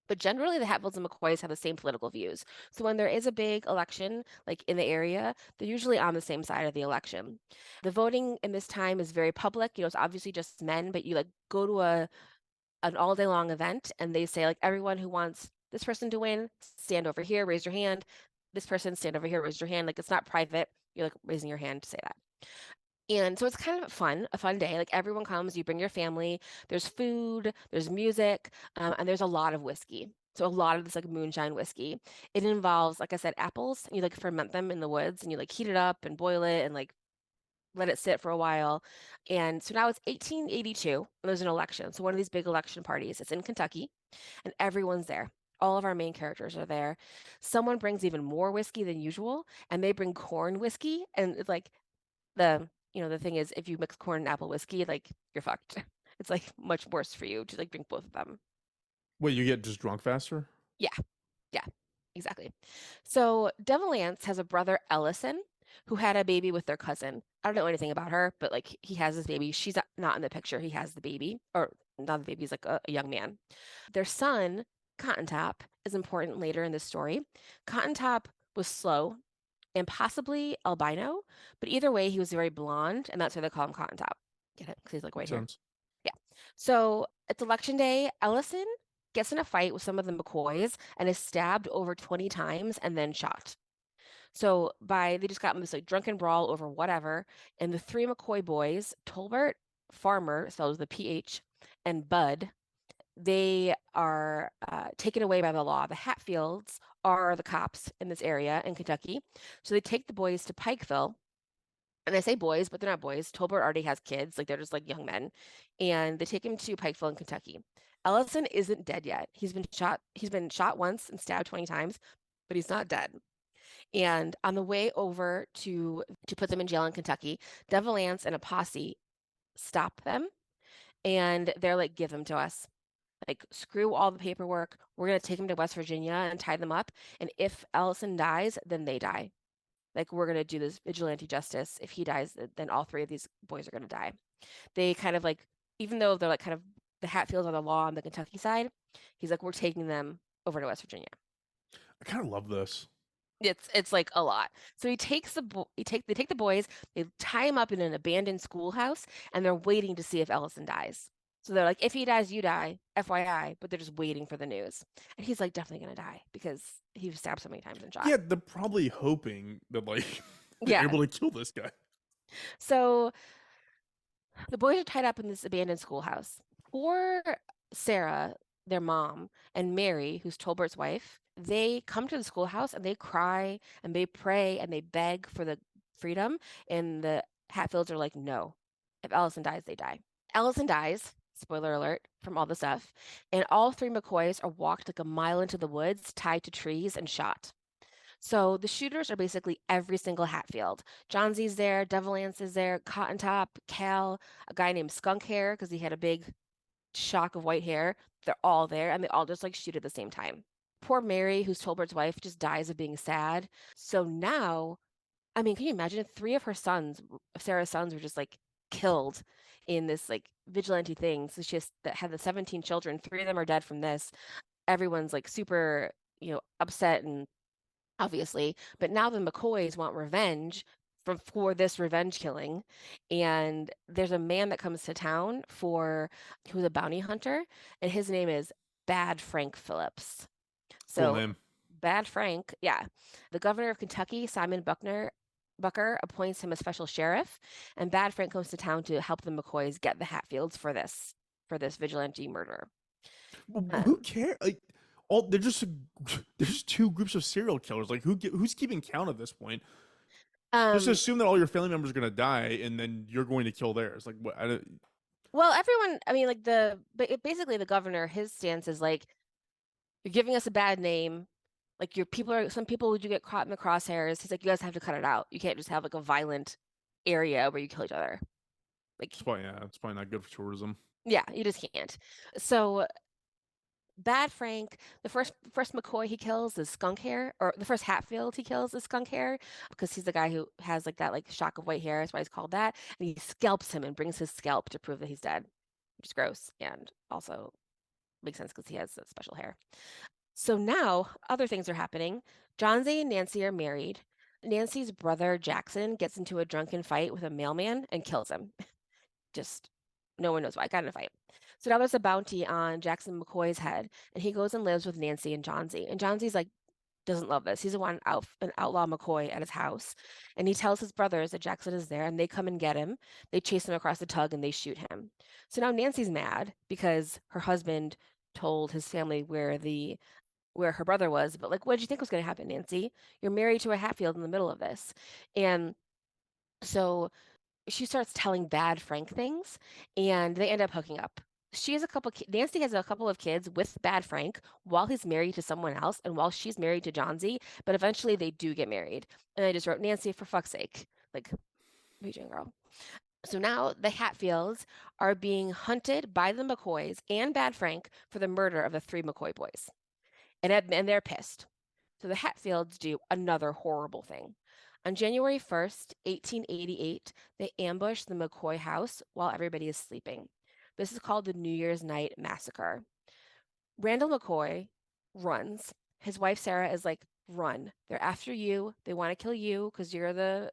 But generally, the Hatfields and McCoys have the same political views. So when there is a big election, like in the area, they're usually on the same side of the election. The voting in this time is very public. You know, it's obviously just men, but you like go to an all day long event, and they say like everyone who wants this person to win, stand over here, raise your hand. This person, stand over here, raise your hand. Like it's not private. You're like raising your hand to say that. And so it's kind of fun, a fun day. Like everyone comes, you bring your family, there's food, there's music, and there's a lot of whiskey. So a lot of this like moonshine whiskey. It involves, like I said, apples, and you like ferment them in the woods, and you like heat it up and boil it and like let it sit for a while. And so now it's 1882, and there's an election. So one of these big election parties. It's in Kentucky, and everyone's there. All of our main characters are there. Someone brings even more whiskey than usual, and they bring corn whiskey, and it's like the thing is, if you mix corn and apple whiskey, like you're fucked. It's like much worse for you to like drink both of them. Wait, you get just drunk faster? Yeah, yeah, exactly. So Devil Anse has a brother, Ellison, who had a baby with their cousin. I don't know anything about her, but like he has this baby. She's not in the picture. He has the baby, or not the baby, he's like a young man. Their son, Cotton Top, is important later in this story. Cotton Top was slow and possibly albino, but either way, he was very blonde, and that's why they call him Cotton Top. Get it? Because he's like white Makes hair. sense. Yeah. So it's election day. Ellison gets in a fight with some of the McCoys and is stabbed over 20 times and then shot. So they just got in this like drunken brawl over whatever, and the three McCoy boys, Tolbert, Farmer, spelled with a PH, and Bud, they are taken away by the law. The Hatfields are the cops in this area in Kentucky. So they take the boys to Pikeville. And I say boys, but they're not boys. Tolbert already has kids, like they're just like young men. And they take him to Pikeville in Kentucky. Ellison isn't dead yet. He's been shot once and stabbed 20 times, but he's not dead. And on the way over to put them in jail in Kentucky, Devil Anse and a posse stop them, and they're like, give him to us. Like, screw all the paperwork. We're going to take him to West Virginia and tie them up. And if Ellison dies, then they die. Like, we're going to do this vigilante justice. If he dies, then all three of these boys are going to die. They kind of like, even though they're like kind of the Hatfields are the law on the Kentucky side, he's like, we're taking them over to West Virginia. I kind of love this. It's like a lot. So they take the boys, they tie him up in an abandoned schoolhouse, and they're waiting to see if Ellison dies. So they're like, if he dies, you die, FYI, but they're just waiting for the news. And he's like definitely gonna die because he was stabbed so many times and shot. Yeah, they're probably hoping that like they're Yeah. able to kill this guy. So the boys are tied up in this abandoned schoolhouse. Poor Sarah, their mom, and Mary, who's Tolbert's wife, they come to the schoolhouse and they cry and they pray and they beg for the freedom. And the Hatfields are like, no, if Ellison dies, they die. Ellison dies, spoiler alert, from all the stuff. And all three McCoys are walked like a mile into the woods, tied to trees and shot. So the shooters are basically every single Hatfield. John Z's there, Devil Anse is there, Cotton Top, Cal, a guy named Skunk Hair because he had a big shock of white hair. They're all there, and they all just like shoot at the same time. Poor Mary, who's Tolbert's wife, just dies of being sad. So now, I mean, can you imagine? Three of her sons, Sarah's sons, were just like killed in this like vigilante thing. So she has that had the 17 children. 3 of them are dead from this. Everyone's like super, upset and obviously, but now the McCoys want revenge for this revenge killing. And there's a man that comes to town who's a bounty hunter, and his name is Bad Frank Phillips. Cool So name. Bad Frank, yeah. The governor of Kentucky, Simon Bucker, appoints him a special sheriff, and Bad Frank comes to town to help the McCoys get the Hatfields for this vigilante murder. Who Um, cares? Like, all they're just there's 2 groups of serial killers. Like, who's keeping count at this point? Just um, assume that all your family members are gonna die, and then you're going to kill theirs. Like, what? well, everyone, I mean, like basically the governor, his stance is like, you're giving us a bad name. Like some people would you get caught in the crosshairs. He's like, you guys have to cut it out. You can't just have like a violent area where you kill each other. Like, It's probably not good for tourism. yeah, you just can't. So Bad Frank, the first McCoy he kills is skunk hair, or the first Hatfield he kills is skunk hair because he's the guy who has like that like shock of white hair. That's why he's called that. And he scalps him and brings his scalp to prove that he's dead, which is gross and also makes sense because he has special hair. So now other things are happening. Johnsy and Nancy are married. Nancy's brother Jackson gets into a drunken fight with a mailman and kills him. Just no one knows why. Got in a fight. So now there's a bounty on Jackson McCoy's head, and he goes and lives with Nancy and Johnsy. And Johnsy's like doesn't love this. He's an outlaw McCoy at his house, and he tells his brothers that Jackson is there, and they come and get him. They chase him across the tug and they shoot him. So now Nancy's mad because her husband told his family where her brother was, but like, what did you think was going to happen, Nancy? You're married to a Hatfield in the middle of this. And so she starts telling Bad Frank things, and they end up hooking up. Nancy has a couple of kids with Bad Frank while he's married to someone else and while she's married to Johnsy, but eventually they do get married. And I just wrote, Nancy, for fuck's sake, like, Beijing girl. So now the Hatfields are being hunted by the McCoys and Bad Frank for the murder of the 3 McCoy boys. And they're pissed. So the Hatfields do another horrible thing. On January 1st, 1888, they ambush the McCoy house while everybody is sleeping. This is called the New Year's Night Massacre. Randall McCoy runs. His wife Sarah is like, run. They're after you. They want to kill you because you're the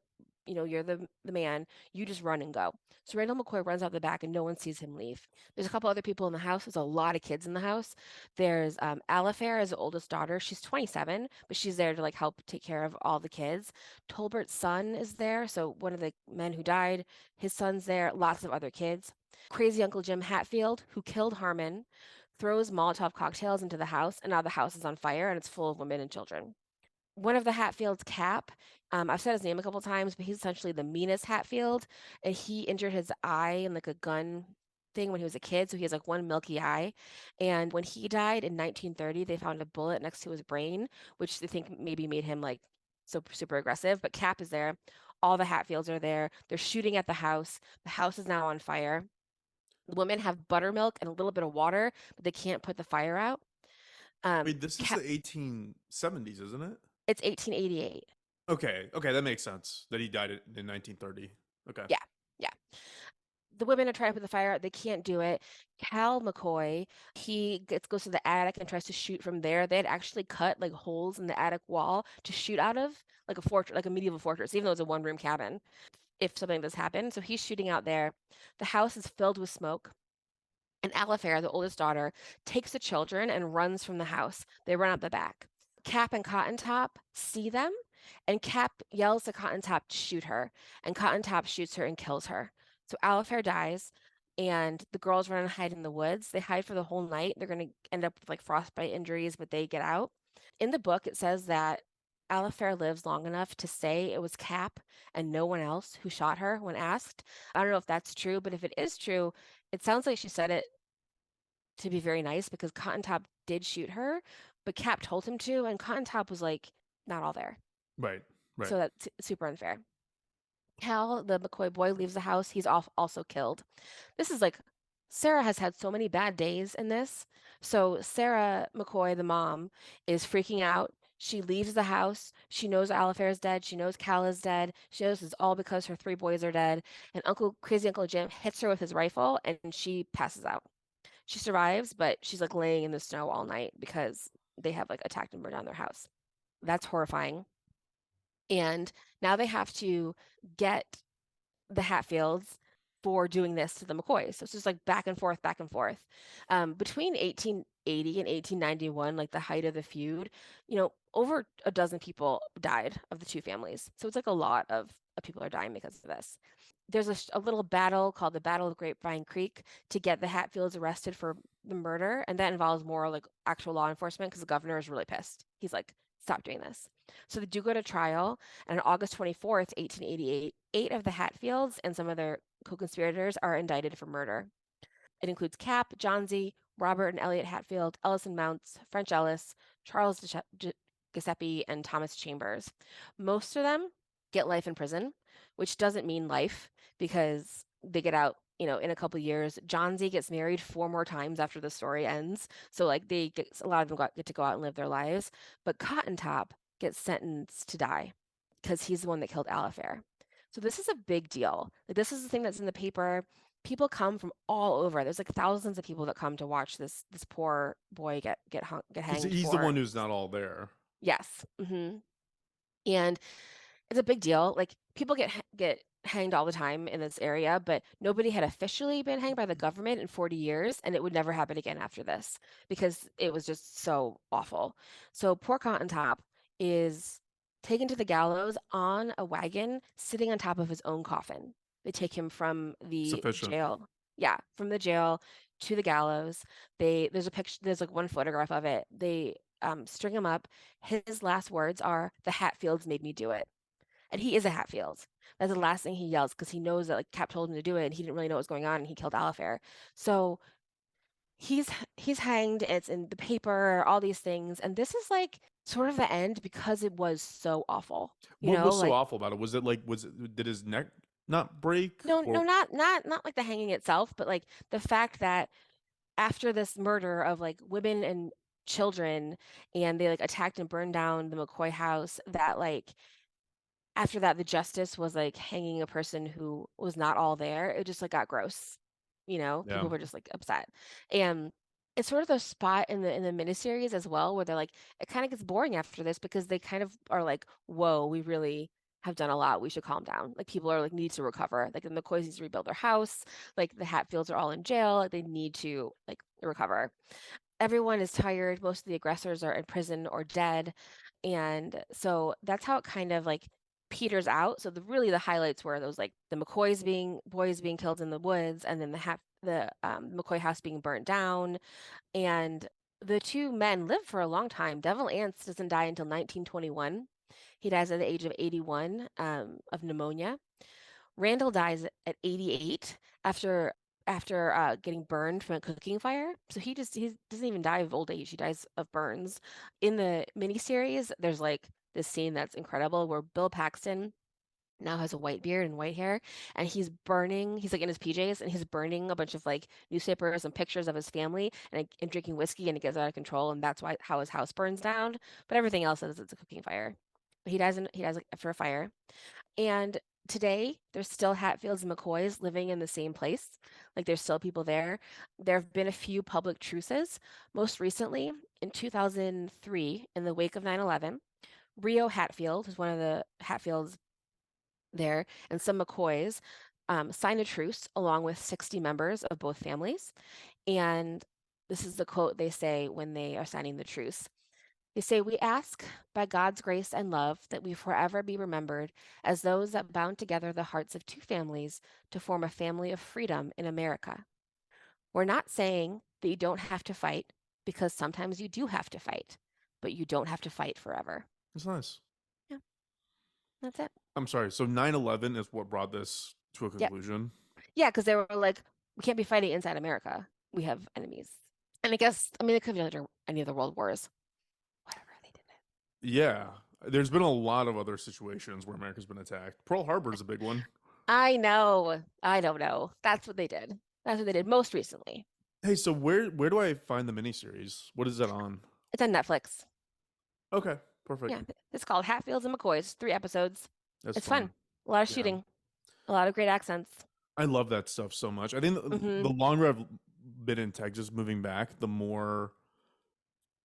man. You just run and go. So Randall McCoy runs out the back and no one sees him leave. There's a couple other people in the house. There's a lot of kids in the house. There's Alifair is the oldest daughter. She's 27, but she's there to like help take care of all the kids. Tolbert's son is there. So one of the men who died, his son's there. Lots of other kids. Crazy Uncle Jim Hatfield, who killed Harmon, throws Molotov cocktails into the house, and now the house is on fire and it's full of women and children. One of the Hatfields, Cap, I've said his name a couple times, but he's essentially the meanest Hatfield, and he injured his eye in like a gun thing when he was a kid, so he has like one milky eye. And when he died in 1930, they found a bullet next to his brain, which they think maybe made him like so super aggressive. But Cap is there. All the Hatfields are there. They're shooting at the house. The house is now on fire. The women have buttermilk and a little bit of water, but they can't put the fire out. Wait, this is Cap, the 1870s, isn't it? it's 1888. Okay, that makes sense. That he died in 1930. Okay. Yeah, yeah. The women are trying to put the fire out. They can't do it. Cal McCoy, goes to the attic and tries to shoot from there. They had actually cut like holes in the attic wall to shoot out of, like a fortress, like a medieval fortress, even though it's a one-room cabin, if something does happen. So he's shooting out there. The house is filled with smoke. And Alifair, the oldest daughter, takes the children and runs from the house. They run up the back. Cap and Cotton Top see them, and Cap yells to Cotton Top to shoot her, and Cotton Top shoots her and kills her. So Alifair dies, and the girls run and hide in the woods. They hide for the whole night. They're going to end up with like frostbite injuries, but they get out. In the book, it says that Alifair lives long enough to say it was Cap and no one else who shot her when asked. I don't know if that's true, but if it is true, it sounds like she said it to be very nice because Cotton Top did shoot her, but Cap told him to, and Cotton Top was like not all there. Right. So that's super unfair. Cal, the McCoy boy, leaves the house. He's also killed. This is like Sarah has had so many bad days in this. So Sarah McCoy, the mom, is freaking out. She leaves the house. She knows Alifair is dead. She knows Cal is dead. She knows it's all because her 3 boys are dead. And crazy Uncle Jim hits her with his rifle and she passes out. She survives, but she's like laying in the snow all night because they have like attacked and burned down their house. That's horrifying. And now they have to get the Hatfields for doing this to the McCoys. So it's just like back and forth, back and forth. Between 1880 and 1891, like the height of the feud, over a dozen people died of the two families. So it's like a lot of people are dying because of this. There's a little battle called the Battle of Grapevine Creek to get the Hatfields arrested for the murder, and that involves more like actual law enforcement because the governor is really pissed. He's like, stop doing this. So they do go to trial, and on August 24th, 1888, 8 of the Hatfields and some of their co-conspirators are indicted for murder. It includes Cap, Johnsy, Robert and Elliot Hatfield, Ellison Mounts, French Ellis, Charles Giuseppe, and Thomas Chambers. Most of them get life in prison, which doesn't mean life because they get out, in a couple years. Johnsy gets married 4 more times after the story ends. So like a lot of them get to go out and live their lives. But Cotton Top gets sentenced to die because he's the one that killed Alifair. So this is a big deal. Like this is the thing that's in the paper. People come from all over. There's like thousands of people that come to watch this poor boy get hanged. He's the one who's not all there. Yes. And it's a big deal. Like people get hanged all the time in this area, but nobody had officially been hanged by the government in 40 years, and it would never happen again after this because it was just so awful. So poor Cotton Top is taken to the gallows on a wagon, sitting on top of his own coffin. They take him from the jail. Yeah, from the jail to the gallows. There's a picture, there's like one photograph of it. They string him up. His last words are, "The Hatfields made me do it." And he is a Hatfield. That's the last thing he yells because he knows that like Cap told him to do it and he didn't really know what was going on and he killed Alifair. So he's hanged. It's in the paper, all these things, and this is like sort of the end because it was so awful. What was so awful about it? Was it like did his neck not break? No, not like the hanging itself, but like the fact that after this murder of like women and children, and they like attacked and burned down the McCoy house, that like after that the justice was like hanging a person who was not all there. It just like got gross. People were just like upset. And it's sort of the spot in the miniseries as well where they're like, it kind of gets boring after this because they kind of are like, whoa, we really have done a lot. We should calm down. Like people are like need to recover. Like the McCoys need to rebuild their house. Like the Hatfields are all in jail. Like they need to like recover. Everyone is tired. Most of the aggressors are in prison or dead. And so that's how it kind of like peters out. So the highlights were those like the boys being killed in the woods, and then the McCoy house being burnt down. And the 2 men lived for a long time. Devil Anse doesn't die until 1921. He dies at the age of 81 of pneumonia. Randall dies at 88 after getting burned from a cooking fire. So he doesn't even die of old age. He dies of burns. In the miniseries, there's like this scene that's incredible where Bill Paxton now has a white beard and white hair, and he's like in his PJs and he's burning a bunch of like newspapers and pictures of his family and drinking whiskey, and it gets out of control, and that's how his house burns down. But everything else is it's a cooking fire. But he dies after a fire. And today, there's still Hatfields and McCoys living in the same place. Like there's still people there. There have been a few public truces. Most recently, in 2003, in the wake of 9/11, Rio Hatfield, who's one of the Hatfields there, and some McCoys signed a truce along with 60 members of both families. And this is the quote they say when they are signing the truce. They say, "We ask, by God's grace and love, that we forever be remembered as those that bound together the hearts of 2 families to form a family of freedom in America. We're not saying that you don't have to fight, because sometimes you do have to fight, but you don't have to fight forever." That's nice. Yeah, that's it. I'm sorry. So 9/11 is what brought this to a conclusion? Yeah, because they were like, we can't be fighting inside America. We have enemies. And I guess, it could be under any of the world wars. Whatever, they did it. Yeah. There's been a lot of other situations where America's been attacked. Pearl Harbor is a big one. I know. I don't know. That's what they did. That's what they did most recently. Hey, so where do I find the miniseries? What is that on? It's on Netflix. Okay. Perfect. Yeah, it's called Hatfields and McCoys. 3 episodes. That's It's fun. fun. A lot of Yeah. shooting. A lot of great accents. I love that stuff so much. I think the Mm-hmm. longer I've been in Texas, moving back, the more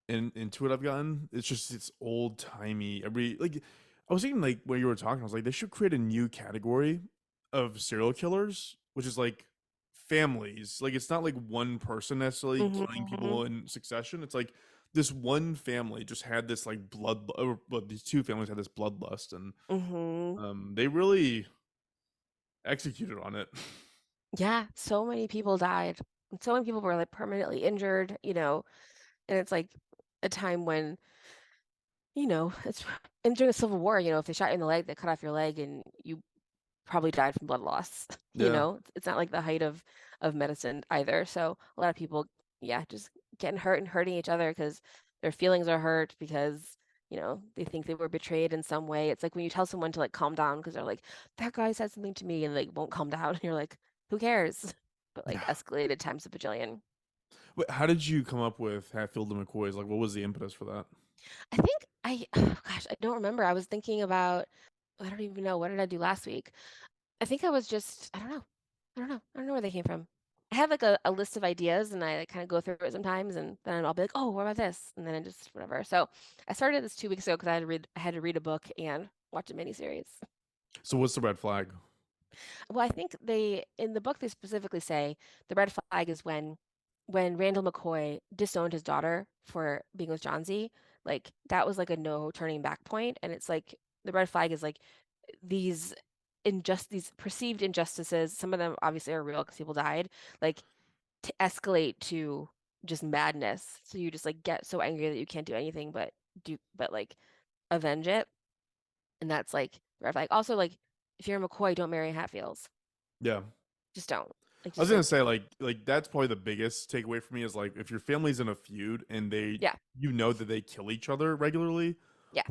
into it I've gotten. It's just it's old timey. Every like, I was thinking like when you were talking, I was like, they should create a new category of serial killers, which is like families. Like it's not like one person necessarily killing Mm-hmm. people in succession. It's like this one family just had this like or well, these two families had this bloodlust, and Mm-hmm. they really executed on it. Yeah, so many people died. And so many people were like permanently injured, and it's like a time when, it's and during the Civil War, if they shot you in the leg, they cut off your leg and you probably died from blood loss. Yeah. It's not like the height of medicine either. So a lot of people, yeah, just getting hurt and hurting each other because their feelings are hurt because, they think they were betrayed in some way. It's like when you tell someone to like calm down because they're like, that guy said something to me and like won't calm down. And you're like, who cares? But like escalated times a bajillion. Wait, how did you come up with Hatfield and McCoys? Like, what was the impetus for that? I think oh gosh, I don't remember. I was thinking about, I don't even know. What did I do last week? I think I was just, I don't know. I don't know. I don't know where they came from. I have like a list of ideas and I like, kind of go through it sometimes and then I'll be like, oh, what about this? And then I just whatever. So I started this 2 weeks ago because I had to read a book and watch a miniseries. So, what's the red flag? Well, I think in the book they specifically say the red flag is when Randall McCoy disowned his daughter for being with Johnsy, like that was like a no turning back point. And it's like the red flag is like these these perceived injustices, some of them obviously are real because people died, like to escalate to just madness. So you just like get so angry that you can't do anything but like avenge it. And that's like the red flag. Also, like if you're a McCoy, don't marry Hatfields. Yeah. Just don't. Like I was just gonna like say like that's probably the biggest takeaway for me is like if your family's in a feud and yeah, you know that they kill each other regularly, yeah.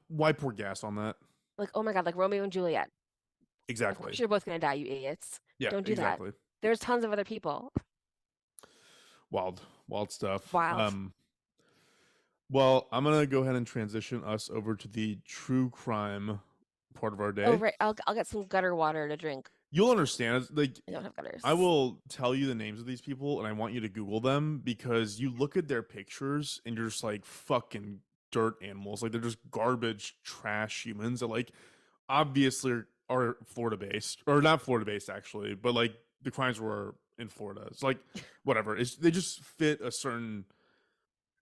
why pour gas on that? Like, oh my God, like Romeo and Juliet. Of course Exactly. you're both gonna die, you idiots. Yeah, Don't do that. exactly. There's tons of other people. Wild stuff. Wild. Well, I'm gonna go ahead and transition us over to the true crime part of our Oh day. right, I'll get some gutter water to drink. You'll understand. Like, I don't have gutters. I will tell you the names of these people, and I want you to Google them because you look at their pictures and you're just like fucking dirt animals. Like they're just garbage, trash humans that like obviously are Florida based or not Florida based actually, but like the crimes were in Florida. It's like whatever. They just fit a certain.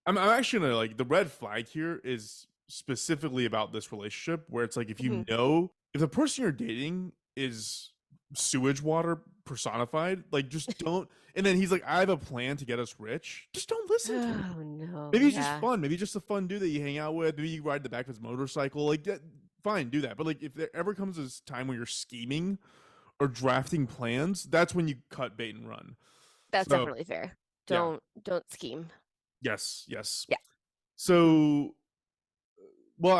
I'm actually gonna like the red flag here is specifically about this relationship where it's like if you Mhm. know if the person you're dating is sewage water personified, like just don't. And then he's like, I have a plan to get us rich. Just don't listen to him. Oh no, Maybe he's just yeah. fun. Maybe just a fun dude that you hang out with. Maybe you ride the back of his motorcycle. Like that, fine, do that. But like if there ever comes this time where you're scheming or drafting plans, that's when you cut bait and run. That's So definitely fair. yeah, Don't scheme. yes. Yeah. So well,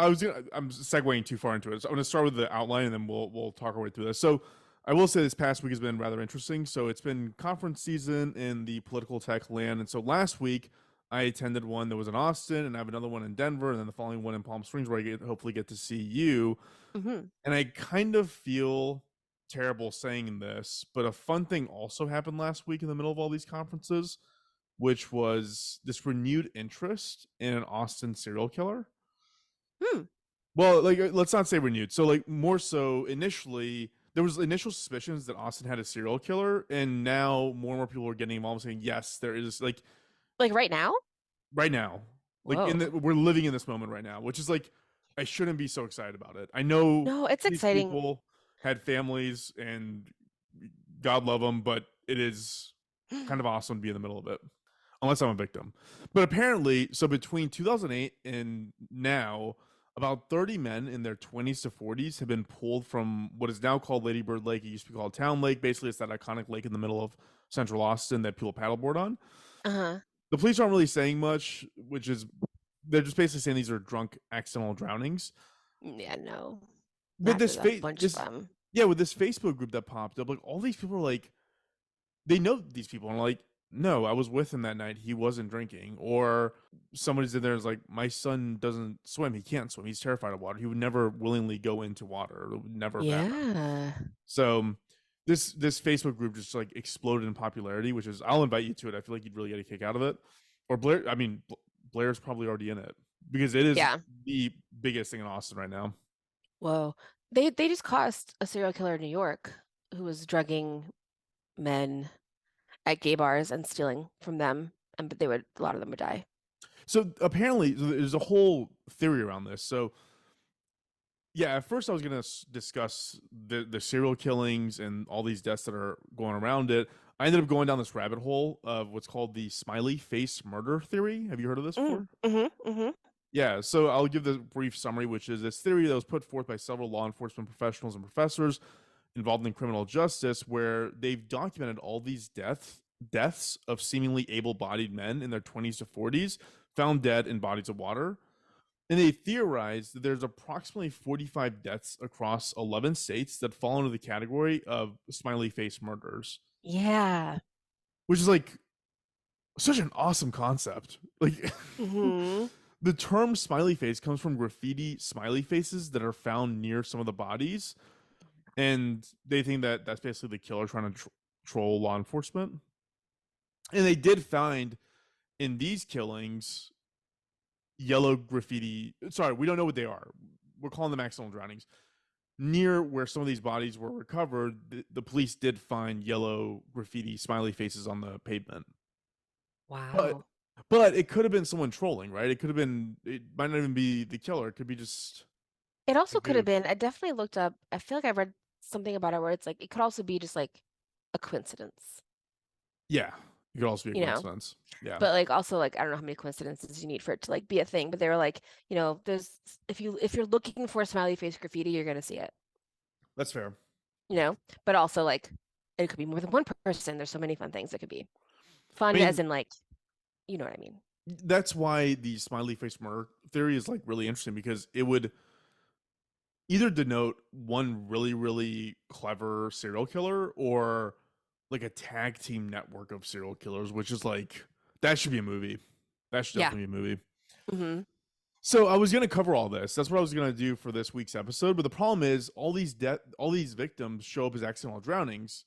I'm segueing too far into it. So I'm gonna start with the outline and then we'll talk our way through this. So I will say this past week has been rather interesting. So it's been conference season in the political tech land. And so last week I attended one that was in Austin and I have another one in Denver and then the following one in Palm Springs where hopefully get to see you. Hmm. And I kind of feel terrible saying this, but a fun thing also happened last week in the middle of all these conferences, which was this renewed interest in an Austin serial killer. Hmm. Well, like let's not say renewed. So like more so initially there was initial suspicions that Austin had a serial killer, and now more and more people are getting involved saying yes, there is like Like right now? right now. Like Whoa. we're living in this moment right now, which is like I shouldn't be so excited about it. I know No, it's these exciting. people had families and God love them, but it is kind of awesome to be in the middle of it. Unless I'm a victim. But apparently, so between 2008 and now, about 30 men in their 20s to 40s have been pulled from what is now called Lady Bird Lake. It used to be called Town Lake. Basically, it's that iconic lake in the middle of central Austin that people paddleboard on. Uh-huh. The police aren't really saying much, which is they're just basically saying these are drunk accidental drownings. Yeah, no. With Not this for a bunch of this them. yeah, with this Facebook group that popped up, like all these people are like they know these people and like no, I was with him that night. He wasn't drinking. Or somebody's in there is like, my son doesn't swim. He can't swim. He's terrified of water. He would never willingly go into water. It would never have happened. Yeah. So this Facebook group just like exploded in popularity, which is I'll invite you to it. I feel like you'd really get a kick out of it. Or Blair, I mean, Blair's probably already in it because it is Yeah. the biggest thing in Austin right now. Whoa. They just caught a serial killer in New York who was drugging men at gay bars and stealing from them, and a lot of them would die. So apparently, there's a whole theory around this. So yeah, at first I was gonna discuss the serial killings and all these deaths that are going around it. I ended up going down this rabbit hole of what's called the smiley face murder theory. Have you heard of this before? Mm-hmm. Yeah, so I'll give the brief summary, which is this theory that was put forth by several law enforcement professionals and professors involved in criminal justice, where they've documented all these deaths of seemingly able-bodied men in their 20s to 40s found dead in bodies of water. And they theorized that there's approximately 45 deaths across 11 states that fall into the category of smiley face murders. Yeah. Which is like such an awesome concept. Like Mm-hmm. the term smiley face comes from graffiti smiley faces that are found near some of the bodies. And they think that that's basically the killer trying to troll law enforcement. And they did find in these killings yellow graffiti. Sorry, we don't know what they are. We're calling them accidental drownings. Near where some of these bodies were recovered, the police did find yellow graffiti smiley faces on the pavement. Wow. But it could have been someone trolling, right? It might not even be the killer. It could be just It also a could have goof. been, I definitely looked up, I feel like I read something about it where it's like, it could also be just like a coincidence, Yeah, it could also be a you know? coincidence. Yeah, But like also like I don't know how many coincidences you need for it to like be a thing, but they were like, there's if you're looking for smiley face graffiti, you're gonna see it, that's fair. But also like it could be more than one person. There's so many fun things it could be. I Fun as mean, in like, you know what I mean? that's why the smiley face murder theory is like really interesting because it would either denote one really, really clever serial killer or like a tag team network of serial killers, which is like that should be a movie. That should Yeah. definitely be a movie. Mm-hmm. So I was gonna cover all this. That's what I was gonna do for this week's episode. But the problem is all these victims show up as accidental drownings.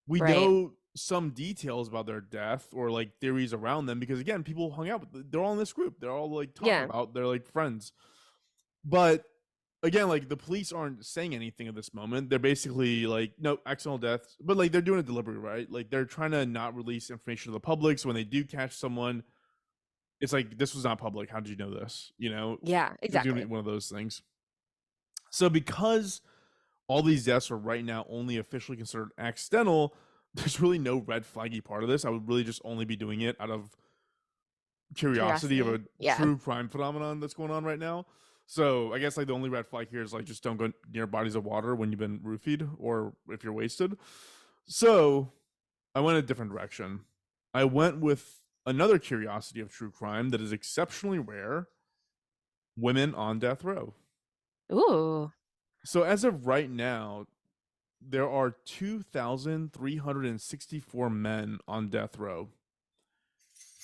We Right. know some details about their death or like theories around them because again, people hung out with. They're all in this group. They're all like talking Yeah. about. They're like friends. But again, like the police aren't saying anything at this moment. They're basically like, no, accidental deaths. But like they're doing it deliberately, right? Like they're trying to not release information to the public. So when they do catch someone, it's like this was not public. How did you know this? Yeah, It's gonna be exactly. one of those things. So because all these deaths are right now only officially considered accidental, there's really no red flaggy part of this. I would really just only be doing it out of curiosity of a Yeah. true crime phenomenon that's going on right now. So I guess like the only red flag here is like just don't go near bodies of water when you've been roofied or if you're wasted. So I went a different direction. I went with another curiosity of true crime that is exceptionally rare: women on death row. Ooh. So as of right now, there are 2,364 men on death row.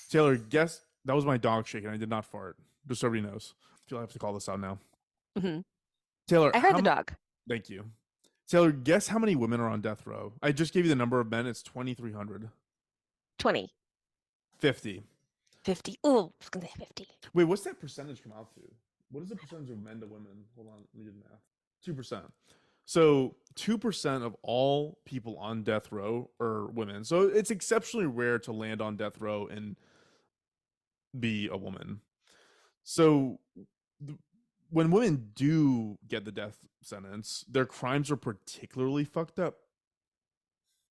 Taylor, guess that was my dog shaking. I did not fart. Just so everybody knows. I feel I have to call this out now. Mm-hmm. Taylor, I heard the dog. Thank you. Taylor, guess how many women are on death row? I just gave you the number of men. It's 2,300. 20. 50. 50. Ooh, I was gonna say 50. Wait, what's that percentage come out to? What is the percentage of men to women? Hold on, let me do the math. 2%. So 2% of all people on death row are women. So it's exceptionally rare to land on death row and be a woman. So when women do get the death sentence, their crimes are particularly fucked up.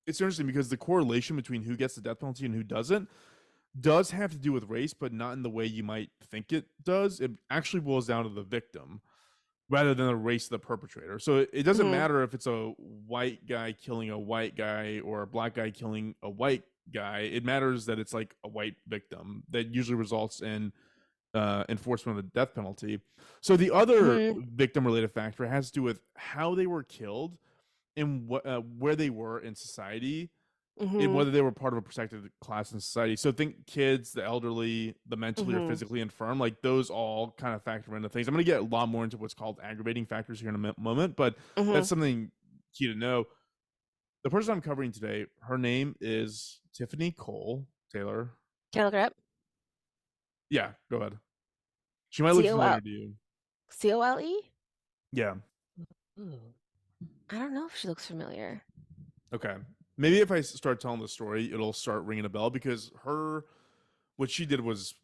It's interesting because the correlation between who gets the death penalty and who doesn't does have to do with race, but not in the way you might think it does. It actually boils down to the victim rather than the race of the perpetrator. So it doesn't matter if it's a white guy killing a white guy or a black guy killing a white guy. It matters that it's like a white victim that usually results in enforcement of the death penalty. So the other victim related factor has to do with how they were killed and where they were in society Mm-hmm. whether they were part of a protected class in society. So think kids, the elderly, the mentally or Mm-hmm. physically infirm, like those all kind of factor into things. I'm going to get a lot more into what's called aggravating factors here in a moment, but Mm-hmm. that's something key to know. The person I'm covering today, her name is Tiffany Cole Taylor. Can I look her up? Yeah, go ahead. She might look C O L familiar to you. C-O-L-E? Yeah. Ooh. I don't know if she looks familiar. Okay. Maybe if I start telling the story, it'll start ringing a bell because what she did was,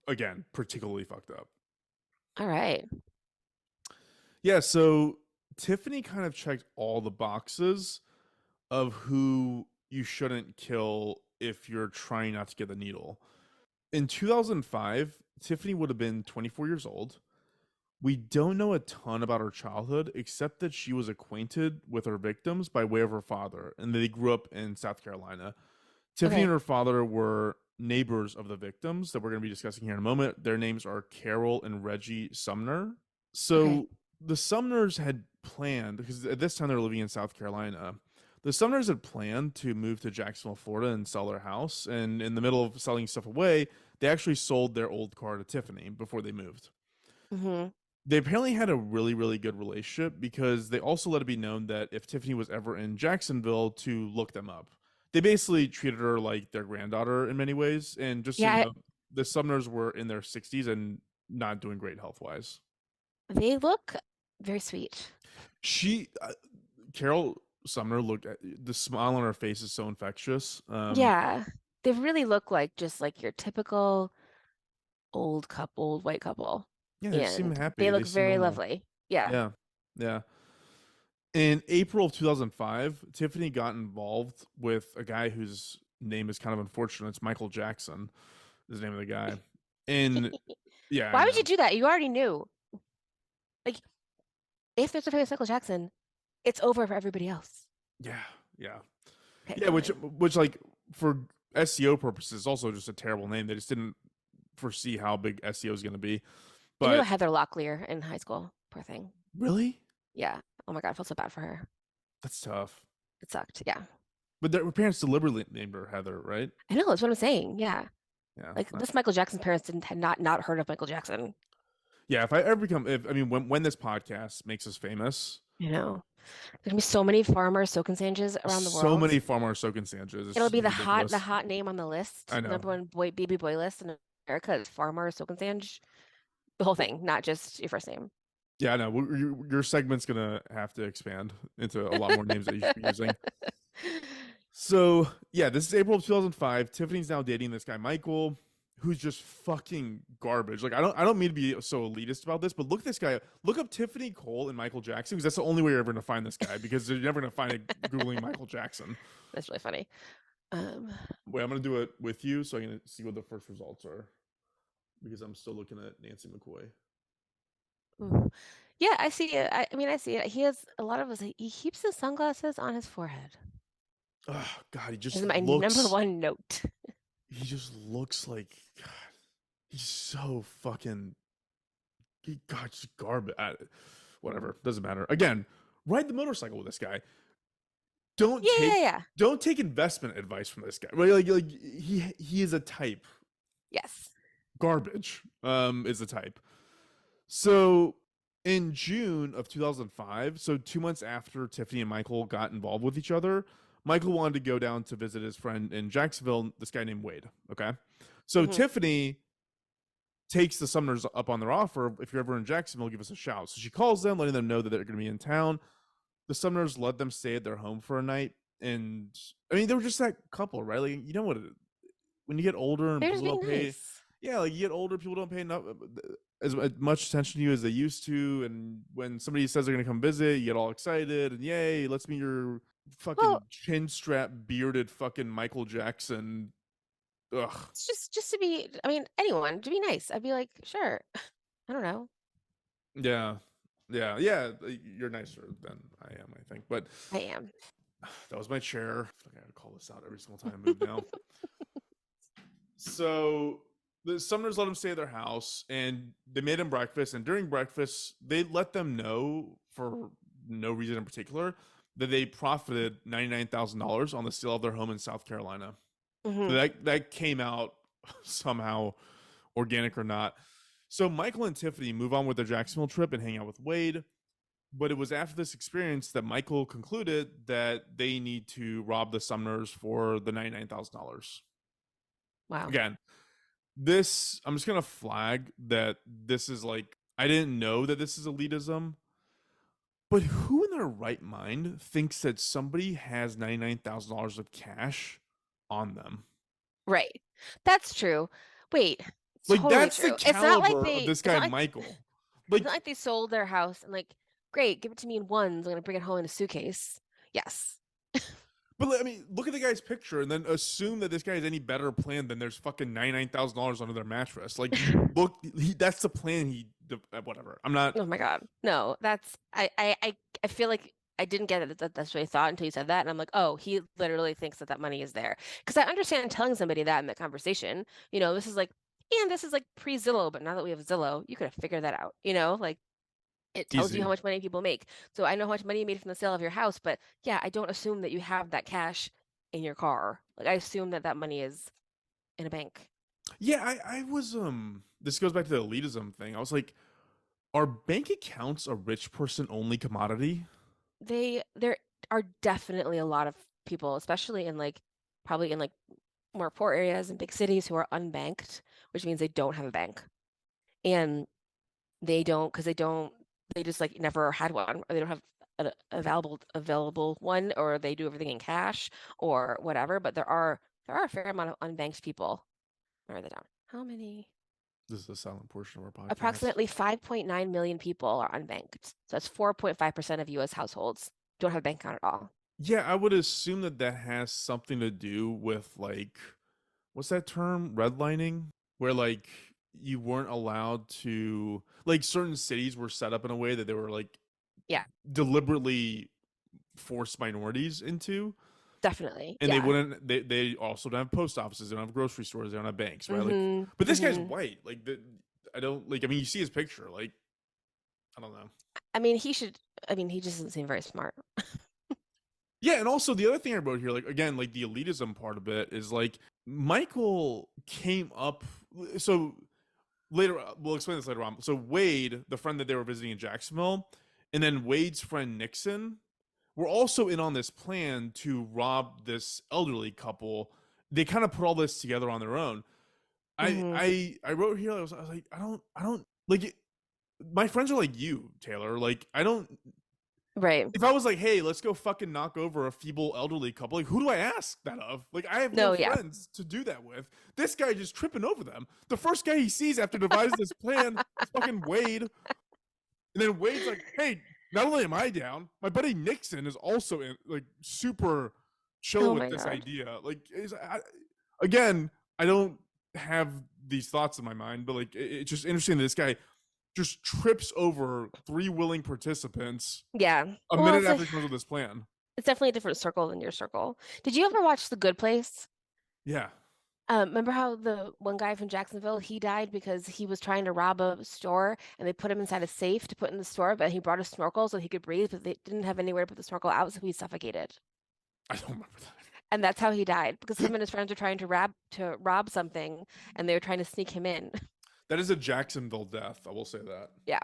again, particularly fucked up. All right. Yeah, so Tiffany kind of checked all the boxes of who you shouldn't kill if you're trying not to get the needle. In 2005, Tiffany would have been 24 years old. We don't know a ton about her childhood except that she was acquainted with her victims by way of her father, and they grew up in South Carolina. Tiffany and Okay. her father were neighbors of the victims that we're going to be discussing here in a moment. Their names are Carol and Reggie Sumner. Okay. So the Sumners had planned, because at this time they were living in South Carolina, the Sumners had planned to move to Jacksonville, Florida and sell their house. And in the middle of selling stuff away, they actually sold their old car to Tiffany before they moved. Mm-hmm. They apparently had a really, really good relationship because they also let it be known that if Tiffany was ever in Jacksonville, to look them up. They basically treated her like their granddaughter in many ways. And just so you Yeah, know, the Sumners were in their 60s and not doing great health wise. they look very sweet. She, Carol Sumner, looked at the smile on her face is so infectious. Yeah. They really look like just like your typical old couple, old white couple. Yeah, they seem And happy. they They look seem very normal. lovely. Yeah. Yeah, yeah. In April of 2005, Tiffany got involved with a guy whose name is kind of unfortunate. It's Michael Jackson, is the name of the guy. And yeah, I Why would you know. do that? You already knew. Like, if there's a famous Michael Jackson, it's over for everybody else. Yeah, yeah, Okay, yeah. never Which, mind. like for SEO purposes, also just a terrible name. They just didn't foresee how big SEO is going to be. I knew But Heather Locklear in high school. Poor thing. really, Yeah. Oh my God, I felt so bad for her. that's tough. It sucked. Yeah. But her parents deliberately named her Heather, right? I know, that's what I'm saying. Yeah. Yeah, Like this Michael Jackson's parents didn't had not heard of Michael Jackson. yeah. If I ever become, if I mean, when this podcast makes us famous, You know. There's gonna be so many farmer soaking sandwiches around the so world. many Farmer Soakin Sanchez. It's It'll just be gonna be the ridiculous. hot name on the list, I the know. number one baby boy list in America is farmer soaking sandwich. The whole thing, not just your first name. Yeah, I know. Your segment's gonna have to expand into a lot more names that you should be using. So yeah, this is April of 2005. Tiffany's now dating this guy Michael, who's just fucking garbage. Like I don't mean to be so elitist about this, but look at this guy. Look up Tiffany Cole and Michael Jackson because that's the only way you're ever gonna find this guy because you're never gonna find it googling Michael Jackson. That's really funny. Um, Wait, I'm gonna do it with you so I can see what the first results are because I'm still looking at Nancy McCoy. ooh. Yeah, I see it. I mean, I see it. He has a lot of us. He keeps his sunglasses on his forehead. Oh God, This is my number one note. he just looks like God, he's so fucking God, just garbage. Whatever, doesn't matter. Again, ride the motorcycle with this guy. Don't Yeah, yeah, take yeah. don't take investment advice from this guy. Like he is a type. Yes. Garbage. Is the type. So in June of 2005, so 2 months after Tiffany and Michael got involved with each other, Michael wanted to go down to visit his friend in Jacksonville, this guy named Wade. Okay. So Hmm. Tiffany takes the Sumners up on their offer. If you're ever in Jacksonville, give us a shout. So she calls them, letting them know that they're going to be in town. The Sumners let them stay at their home for a night. And I mean, they were just that couple, right? Like, you know what? When you get older and They're just people being don't pay, nice. yeah, like you get older, people don't pay enough as much attention to you as they used to. And when somebody says they're going to come visit, you get all excited and yay, let's meet your fucking Well, chin strap bearded fucking Michael Jackson. Ugh. it's just to be. I mean, anyone to be nice. I'd be like, sure. I don't know. Yeah. Yeah. Yeah. You're nicer than I am, I think. But I am. that was my chair. I gotta call this out every single time I move now. So the Sumners let them stay at their house and they made them breakfast. And during breakfast, they let them know for no reason in particular that they profited $99,000 on the sale of their home in South Carolina. So Hmm. that came out somehow, organic or not. So Michael and Tiffany move on with their Jacksonville trip and hang out with Wade. But it was after this experience that Michael concluded that they need to rob the Sumners for the $99,000. Wow. Again, this, I'm just gonna flag that this is like, I didn't know that this is elitism, but who in their right mind thinks that somebody has $99,000 of cash on them? Right. That's true. Wait, Like, totally that's the true. It's not like caliber of this it's guy not like Michael. it's Like, not like they sold their house and like, great, give it to me in ones. I'm gonna bring it home in a suitcase. Yes. but I mean, look at the guy's picture and then assume that this guy has any better plan than there's fucking $99,000 under their mattress. Like, look, that's the plan. Whatever. I'm not. Oh my God. No, that's I feel like I didn't get it that that's what I thought until you said that. And I'm like, oh, he literally thinks that that money is there. Because I understand telling somebody that in the conversation, this is like, and this is like pre-Zillow, but now that we have Zillow, you could have figured that out, like it tells you how Easy. much money people make. So I know how much money you made from the sale of your house, but yeah, I don't assume that you have that cash in your car. Like I assume that that money is in a bank. Yeah, I was this goes back to the elitism thing. I was like, are bank accounts a rich person only commodity? There are definitely a lot of people, especially in like probably in like more poor areas in big cities who are unbanked, which means they don't have a bank. And they don't because they just like never had one or they don't have an available one or they do everything in cash or whatever. But there are a fair amount of unbanked people. Write that down. How many? This is the silent portion of our podcast. Approximately 5.9 million people are unbanked. So that's 4.5% of US households don't have a bank account at all. Yeah, I would assume that that has something to do with like, what's that term? Redlining, where like you weren't allowed to, like, certain cities were set up in a way that they were like Yeah, deliberately force minorities into, definitely. and Yeah. they also don't have post offices, they don't have grocery stores, they don't have banks, right? Like, Hmm. but this guy's Hmm. white. Like, I don't like. I mean, you see his picture. Like, I don't know. I mean, he just doesn't seem very smart. Yeah, and also the other thing I wrote here, like, again, like the elitism part of it is like Michael came up. So later, we'll explain this later on. So Wade, the friend that they were visiting in Jacksonville, and then Wade's friend Nixon were also in on this plan to rob this elderly couple. They kind of put all this together on their own. Hmm. I wrote here. I was like, I don't like it. My friends are like you, Taylor. Like, I don't. Right. If I was like, hey, let's go fucking knock over a feeble elderly couple, like, who do I ask that of? Like, I have no No, yeah. friends to do that with. This guy just tripping over them. The first guy he sees after devising this plan is fucking Wade. And then Wade's like, hey, not only am I down, my buddy Nixon is also like super chill Oh with my this God. idea. Like, again, I don't have these thoughts in my mind, but like, it's just interesting that this guy just trips over three willing participants Yeah. a Well, minute after he comes with this plan. it's definitely a different circle than your circle. Did you ever watch The Good Place? Yeah. Remember how the one guy from Jacksonville, he died because he was trying to rob a store and they put him inside a safe to put in the store, but he brought a snorkel so he could breathe, but they didn't have anywhere to put the snorkel out, so he suffocated. I don't remember that. And that's how he died because him and his friends were trying to rob something and they were trying to sneak him in. That is a Jacksonville death. I will say that. Yeah,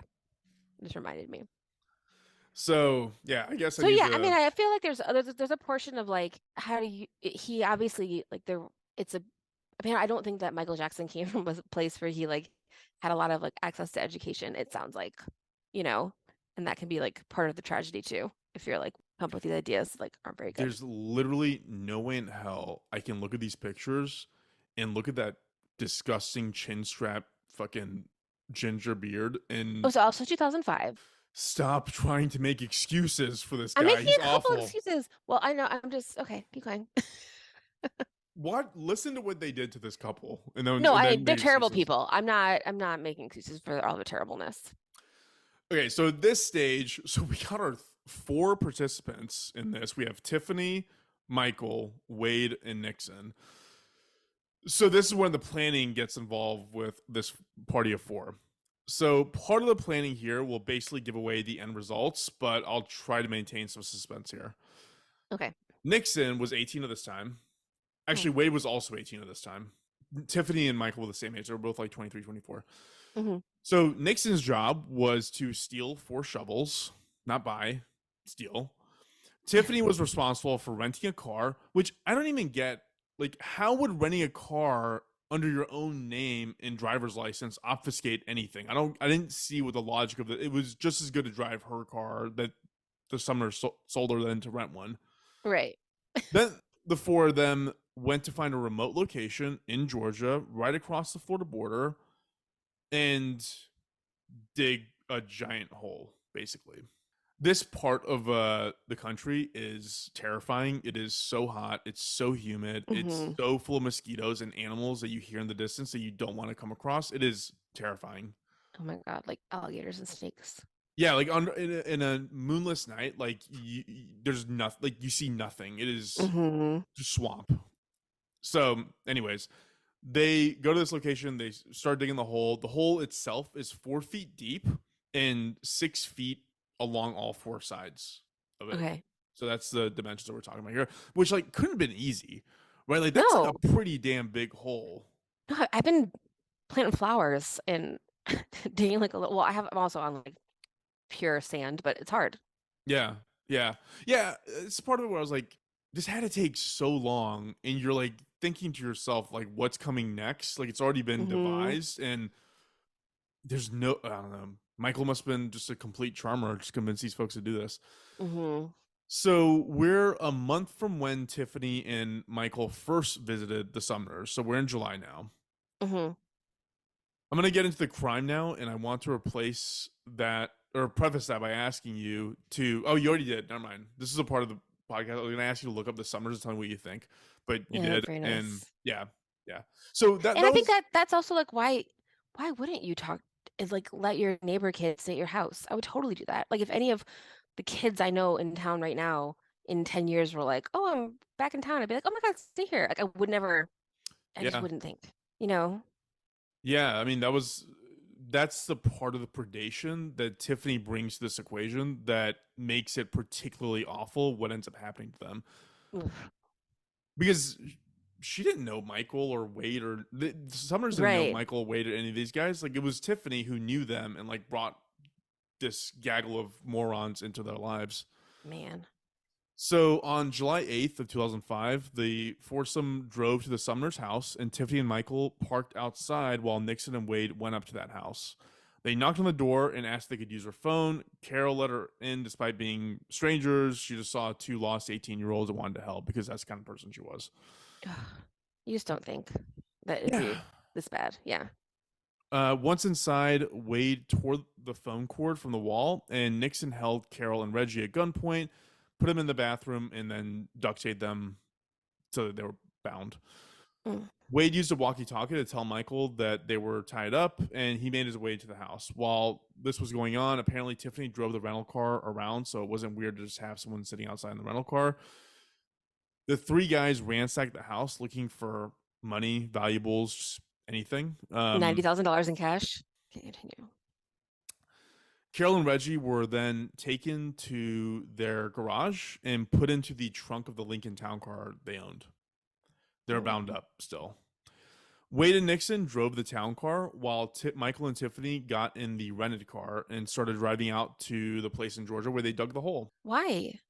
just reminded me. So yeah, I guess I So need yeah, I mean, to. I feel like there's a portion of like how do you he obviously like there it's a I mean I don't think that Michael Jackson came from a place where he like had a lot of like access to education. It sounds like, you know, and that can be like part of the tragedy too. If you're like come up with these ideas like aren't very good. There's literally no way in hell I can look at these pictures and look at that disgusting chin strap fucking ginger beard Oh, and so also 2005. stop trying to make excuses for this I'm guy. making He's a couple awful. excuses. Well, I know I'm just okay. Keep going. What? Listen to what they did to this couple, No, and then they're make terrible excuses. people. I'm not making excuses for all the terribleness. Okay, so at this stage, so we got our four participants in this. We have Tiffany, Michael, Wade, and Nixon. So this is when the planning gets involved with this party of four. So part of the planning here will basically give away the end results, but I'll try to maintain some suspense here. Okay. Nixon was 18 at this time. Mm. Actually, Wade was also 18 at this time. Tiffany and Michael were the same age. They were both like 23, 24. Hmm. So Nixon's job was to steal 4 shovels, not buy, steal. Tiffany was responsible for renting a car, which I don't even get. Like, how would renting a car under your own name and driver's license obfuscate anything? I didn't see what the logic of it. It was just as good to drive her car that the Sumner sold her than to rent one. Right. Then the 4 of them went to find a remote location in Georgia, right across the Florida border, and dig a giant hole, basically. This part of the country is terrifying. It is so hot. It's so humid. It's Hmm. so full of mosquitoes and animals that you hear in the distance that you don't want to come across. It is terrifying. Oh my God, like alligators and snakes. Yeah, like in a moonless night, like there's nothing. Like you see nothing. It is Hmm. just swamp. So, anyways, they go to this location. They start digging the hole. The hole itself is 4 feet deep and 6 feet along all 4 sides of it. Okay. So that's the dimensions that we're talking about here, which like couldn't have been easy, right? Like that's like No, a pretty damn big hole. no, I've been planting flowers and digging like a little. Well, I'm also on like pure sand, but it's hard. Yeah, yeah, yeah. It's part of it where I was like, this had to take so long, and you're like thinking to yourself, like, what's coming next? Like it's already been Hmm. devised, and there's no, I don't know. Michael must have been just a complete charmer, just convince these folks to do this. Hmm. So we're a month from when Tiffany and Michael first visited the Sumners. So we're in July now. Hmm. I'm gonna get into the crime now, and I want to replace that or preface that by asking you to. Oh, you already did. Never mind. This is a part of the podcast. I'm gonna ask you to look up the Summers and tell me what you think. But you Yeah, did, very and nice. yeah, yeah. So that And that I think was that's also like why wouldn't you talk is like let your neighbor kids stay at your house? I would totally do that. Like if any of the kids I know in town right now in 10 years were like, "Oh, I'm back in town." I'd be like, "Oh my God, stay here." Like I would never I just yeah, wouldn't think, you know? yeah. I mean, that's the part of the predation that Tiffany brings to this equation that makes it particularly awful what ends up happening to them Oof. because she didn't know Michael or Wade or Summers didn't know Right, Michael or Wade or any of these guys. Like it was Tiffany who knew them and like brought this gaggle of morons into their lives. man. So on July 8th of 2005, the foursome drove to the Sumner's house, and Tiffany and Michael parked outside while Nixon and Wade went up to that house. They knocked on the door and asked if they could use her phone. Carol let her in despite being strangers. She just saw 2 lost 18-year-olds and wanted to help because that's the kind of person she was. Ugh. You just don't think that it'd Yeah. be this bad. Yeah. Once inside, Wade tore the phone cord from the wall, and Nixon held Carol and Reggie at gunpoint, put them in the bathroom, and then duct taped them so that they were bound. Mm. Wade used a walkie-talkie to tell Michael that they were tied up, and he made his way to the house. While this was going on, apparently Tiffany drove the rental car around, so it wasn't weird to just have someone sitting outside in the rental car. The 3 guys ransacked the house looking for money, valuables, just anything. $90,000 in cash. Okay, continue. Carol and Reggie were then taken to their garage and put into the trunk of the Lincoln Town Car they owned. They're Mm. bound up still. Wade and Nixon drove the town car while Michael and Tiffany got in the rented car and started driving out to the place in Georgia where they dug the hole. Why?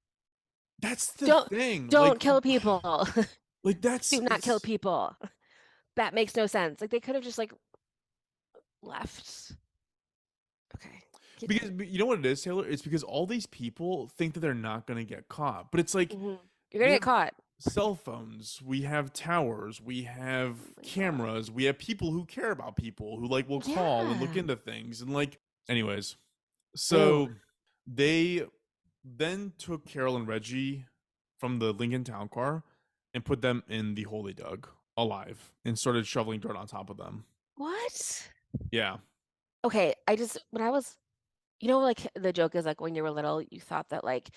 That's the Don't thing. don't kill people. Like that's Do not kill it's people. That makes no sense. Like they could have just like left. Okay. because Continue. you know what it is, Taylor? It's because all these people think that they're not going to get caught. But it's like Hmm. You're we gonna get have caught. cell phones, we have towers, we have Oh my God. cameras, we have people who care about people who like will call and look Yeah. into things and like anyways. Ew. So they then took Carol and Reggie from the Lincoln Town Car and put them in the hole they dug alive and started shoveling dirt on top of them. What? Yeah. Okay, I just when I was like the joke is like when you were little, you thought that like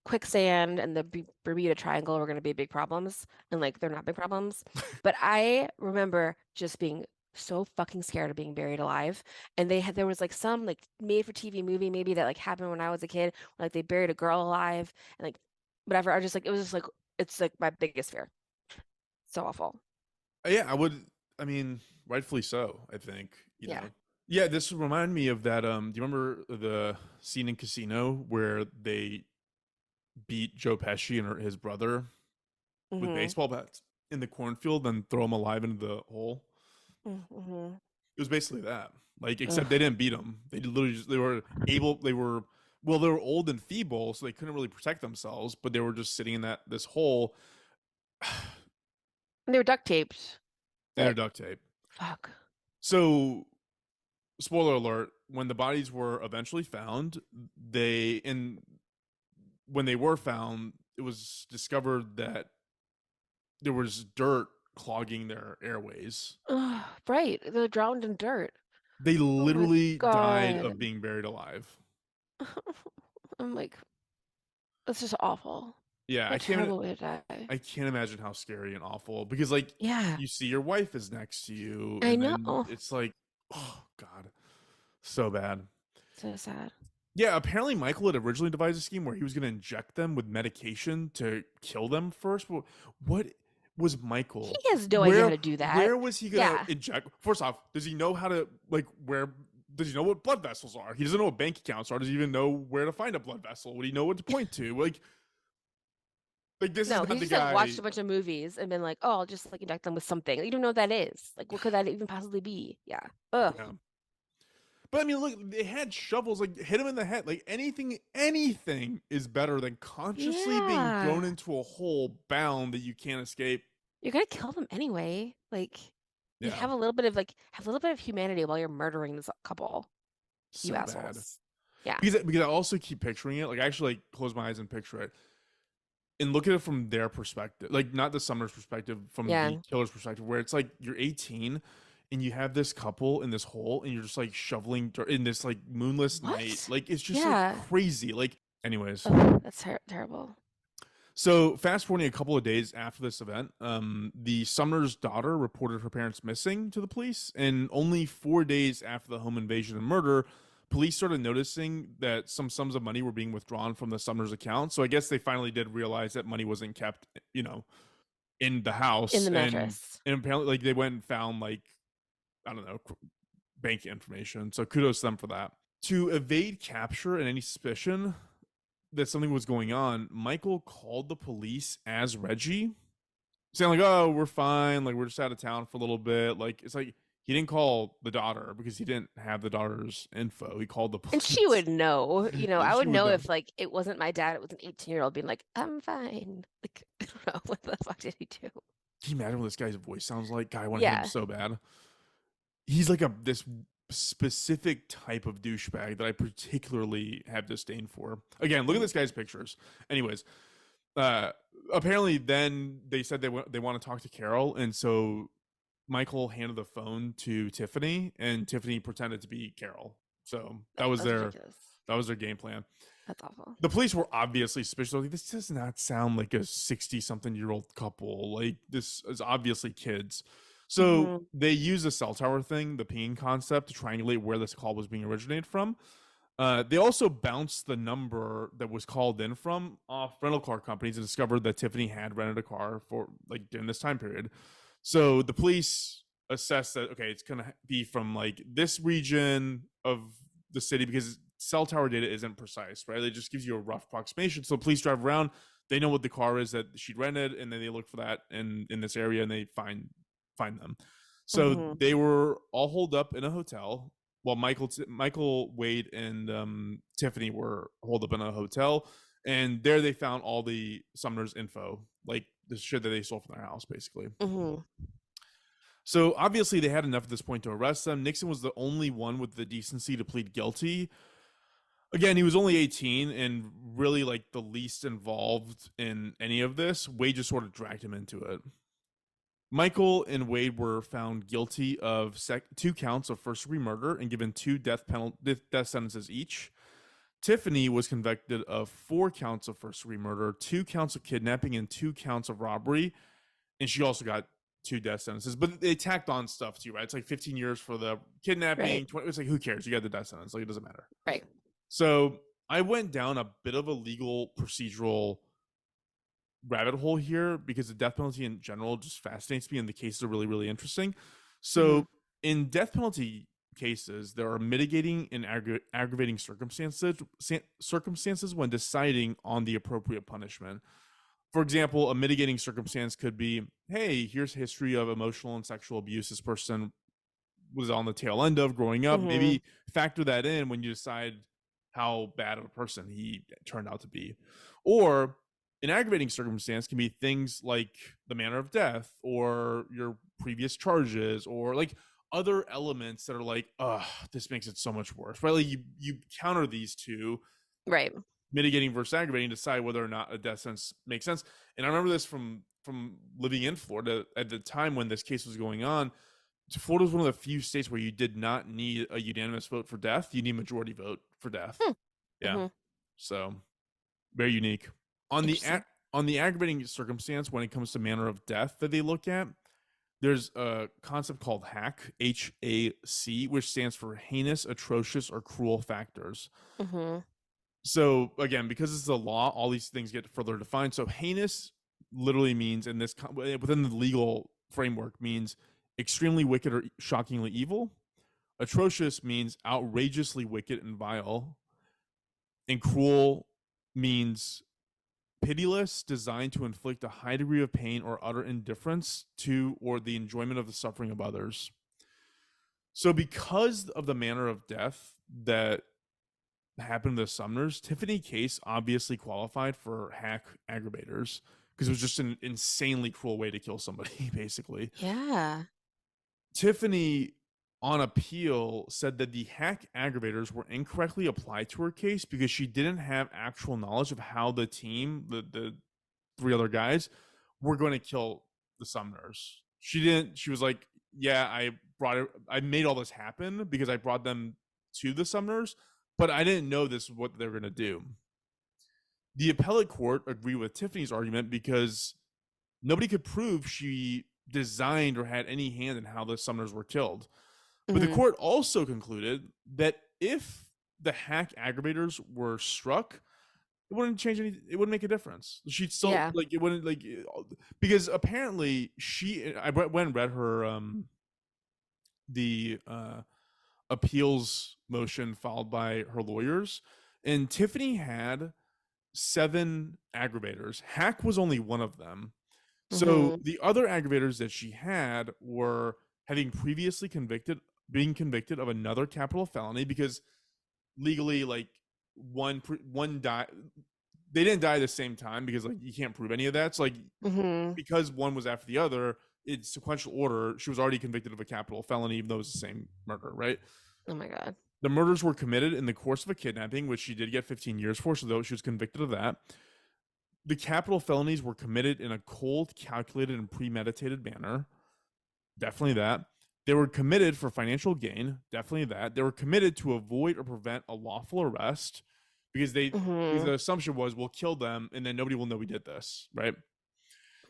quicksand and the Bermuda Triangle were going to be big problems, and like they're not big problems. But I remember just being so fucking scared of being buried alive. And there was like some like made for TV movie maybe that like happened when I was a kid, where, like they buried a girl alive and like whatever. I just like it was just like it's like my biggest fear. So awful. Yeah, I would. I mean, rightfully so. I think Yeah. Yeah, this would remind me of that. Do you remember the scene in Casino where they beat Joe Pesci and his brother with Mm-hmm. baseball bats in the cornfield and throw him alive into the hole? Mm-hmm. It was basically that. Like, except they Ugh. didn't beat him. They literally just, they were able. They were well. They were old and feeble, so they couldn't really protect themselves. But they were just sitting in this hole And they were duct taped. and a But duct tape. fuck. So, spoiler alert: when the bodies were eventually found, when they were found, it was discovered that there was dirt clogging their airways. Ugh, right. They're drowned in dirt. They Oh my literally died God. of being buried alive. I'm like, that's just awful. Yeah, What a terrible way to die. I can't imagine how scary and awful, because like Yeah, you see your wife is next to you I and then know. it's like, oh god, so bad. So sad. Yeah, apparently Michael had originally devised a scheme where he was going to inject them with medication to kill them first. But what was He Michael? has no idea how to do that. Where was he going Yeah. to inject? First off, does he know how to like where? Does he know what blood vessels are? He doesn't know what bank accounts are. Does he even know where to find a blood vessel? Would he know what to point to? Like this is No, not he's the just like watched guy. a bunch of movies and been like, oh, I'll just like inject them with something. You don't know what that is. Like, what could that even possibly be? Yeah. Ugh. Yeah. But I mean, look, they had shovels, like hit him in the head. Like anything is better than consciously being thrown Yeah. into a hole bound that you can't escape. You're gonna kill them anyway. Like, you Yeah, have a little bit of humanity while you're murdering this couple. You so bad. assholes. Yeah. Because I also keep picturing it. Like I actually like close my eyes and picture it and look at it from their perspective, like not the Summer's perspective, from Yeah. the killer's perspective, where it's like you're 18 and you have this couple in this hole and you're just like shoveling dirt in this like moonless night. What? Like it's just like Yeah. crazy. Like, anyways. Ugh, that's terrible. So fast forwarding a couple of days after this event, the Sumner's daughter reported her parents missing to the police, and only 4 days after the home invasion and murder, police started noticing that some sums of money were being withdrawn from the Sumner's account. So I guess they finally did realize that money wasn't kept, in the In house, the and mattress. apparently, like they went and found like I don't know bank information. So kudos to them for that. To evade capture and any suspicion that something was going on, Michael called the police as Reggie, saying like, "Oh, we're fine. Like we're just out of town for a little bit." Like it's like he didn't call the daughter because he didn't have the daughter's info. He called the And she police. would know, I And she would would know know. if like it wasn't my dad, it was an 18-year-old being like, I'm fine. Like, I don't know, what the fuck did he do? Can you imagine what this guy's voice sounds like? God, I want to hit him Yeah. so bad. He's like this specific type of douchebag that I particularly have disdain for. Again, look at this guy's pictures. Anyways, uh apparently then they said they want to talk to Carol, and so Michael handed the phone to Tiffany and Tiffany pretended to be Carol. So That's ridiculous. that was their game plan. That's awful. The police were obviously suspicious. Like, this does not sound like a 60 something year old couple. Like this is obviously kids. So Hmm. they use the cell tower thing, the ping concept, to triangulate where this call was being originated from. They also bounced the number that was called in from off rental car companies and discovered that Tiffany had rented a car for like during this time period. So the police assessed that, okay, it's gonna be from like this region of the city, because cell tower data isn't precise, right? It just gives you a rough approximation. So police drive around, they know what the car is that she'd rented, and then they look for that in this area and they find them. So Hmm. they were all holed up in a hotel while Michael, Wade, and Tiffany were holed up in a hotel, and there they found all the Sumner's info, like the shit that they stole from their house, basically. Hmm. So obviously they had enough at this point to arrest them. Nixon was the only one with the decency to plead guilty. Again, he was only 18 and really like the least involved in any of this. Wade just sort of dragged him into it. Michael and Wade were found guilty of 2 counts of first-degree murder and given 2 death sentences each. Tiffany was convicted of 4 counts of first-degree murder, 2 counts of kidnapping, and 2 counts of robbery, and she also got 2 death sentences, but they tacked on stuff too, right? It's like 15 years for the kidnapping. Right. 20, it's like, who cares? You got the death sentence. Like, it doesn't matter. Right. So I went down a bit of a legal procedural rabbit hole here because the death penalty in general just fascinates me, and the cases are really, really interesting. So in death penalty cases, there are mitigating and aggravating circumstances when deciding on the appropriate punishment. For example, a mitigating circumstance could be, hey, here's a history of emotional and sexual abuse this person was on the tail end of growing up. Maybe factor that in when you decide how bad of a person he turned out to be. Or an aggravating circumstance can be things like the manner of death or your previous charges or like other elements that are like, this makes it so much worse, right? Like you counter these two, Right. mitigating versus aggravating, decide whether or not a death sentence makes sense. And I remember this from living in Florida at the time when this case was going on. Florida was one of the few states where you did not need a unanimous vote for death. You need majority vote for death. Yeah. So very unique. On the aggravating circumstance, when it comes to manner of death that they look at, there's a concept called HAC, HAC, which stands for heinous, atrocious, or cruel factors. So again, because it's a law, all these things get further defined. So heinous literally means, in this within the legal framework, means extremely wicked or shockingly evil. Atrocious means outrageously wicked and vile. And cruel means pitiless, designed to inflict a high degree of pain or utter indifference to or the enjoyment of the suffering of others. So because of the manner of death that happened to the Sumners, Tiffany Case obviously qualified for hack aggravators because it was just an insanely cruel way to kill somebody, basically. Yeah. Tiffany, on appeal, said that the hack aggravators were incorrectly applied to her case because she didn't have actual knowledge of how the team, the 3 other guys, were going to kill the Sumners. She was like, yeah, I made all this happen because I brought them to the Sumners, but I didn't know this is what they were going to do. The appellate court agreed with Tiffany's argument because nobody could prove she designed or had any hand in how the Sumners were killed. But the court also concluded that if the hack aggravators were struck, it wouldn't change anything. It wouldn't make a difference. She'd still like, it wouldn't, like, because apparently I went and read her the appeals motion filed by her lawyers, and Tiffany had 7 aggravators. Hack was only one of them. So the other aggravators that she had were having previously being convicted of another capital felony, because legally, like, one died. They didn't die at the same time because, like, you can't prove any of that. So, like, because one was after the other, in sequential order, she was already convicted of a capital felony, even though it was the same murder, right? Oh my God. The murders were committed in the course of a kidnapping, which she did get 15 years for, so though she was convicted of that. The capital felonies were committed in a cold, calculated, and premeditated manner. Definitely that. They were committed for financial gain. Definitely that. They were committed to avoid or prevent a lawful arrest because because the assumption was, we'll kill them and then nobody will know we did this, right?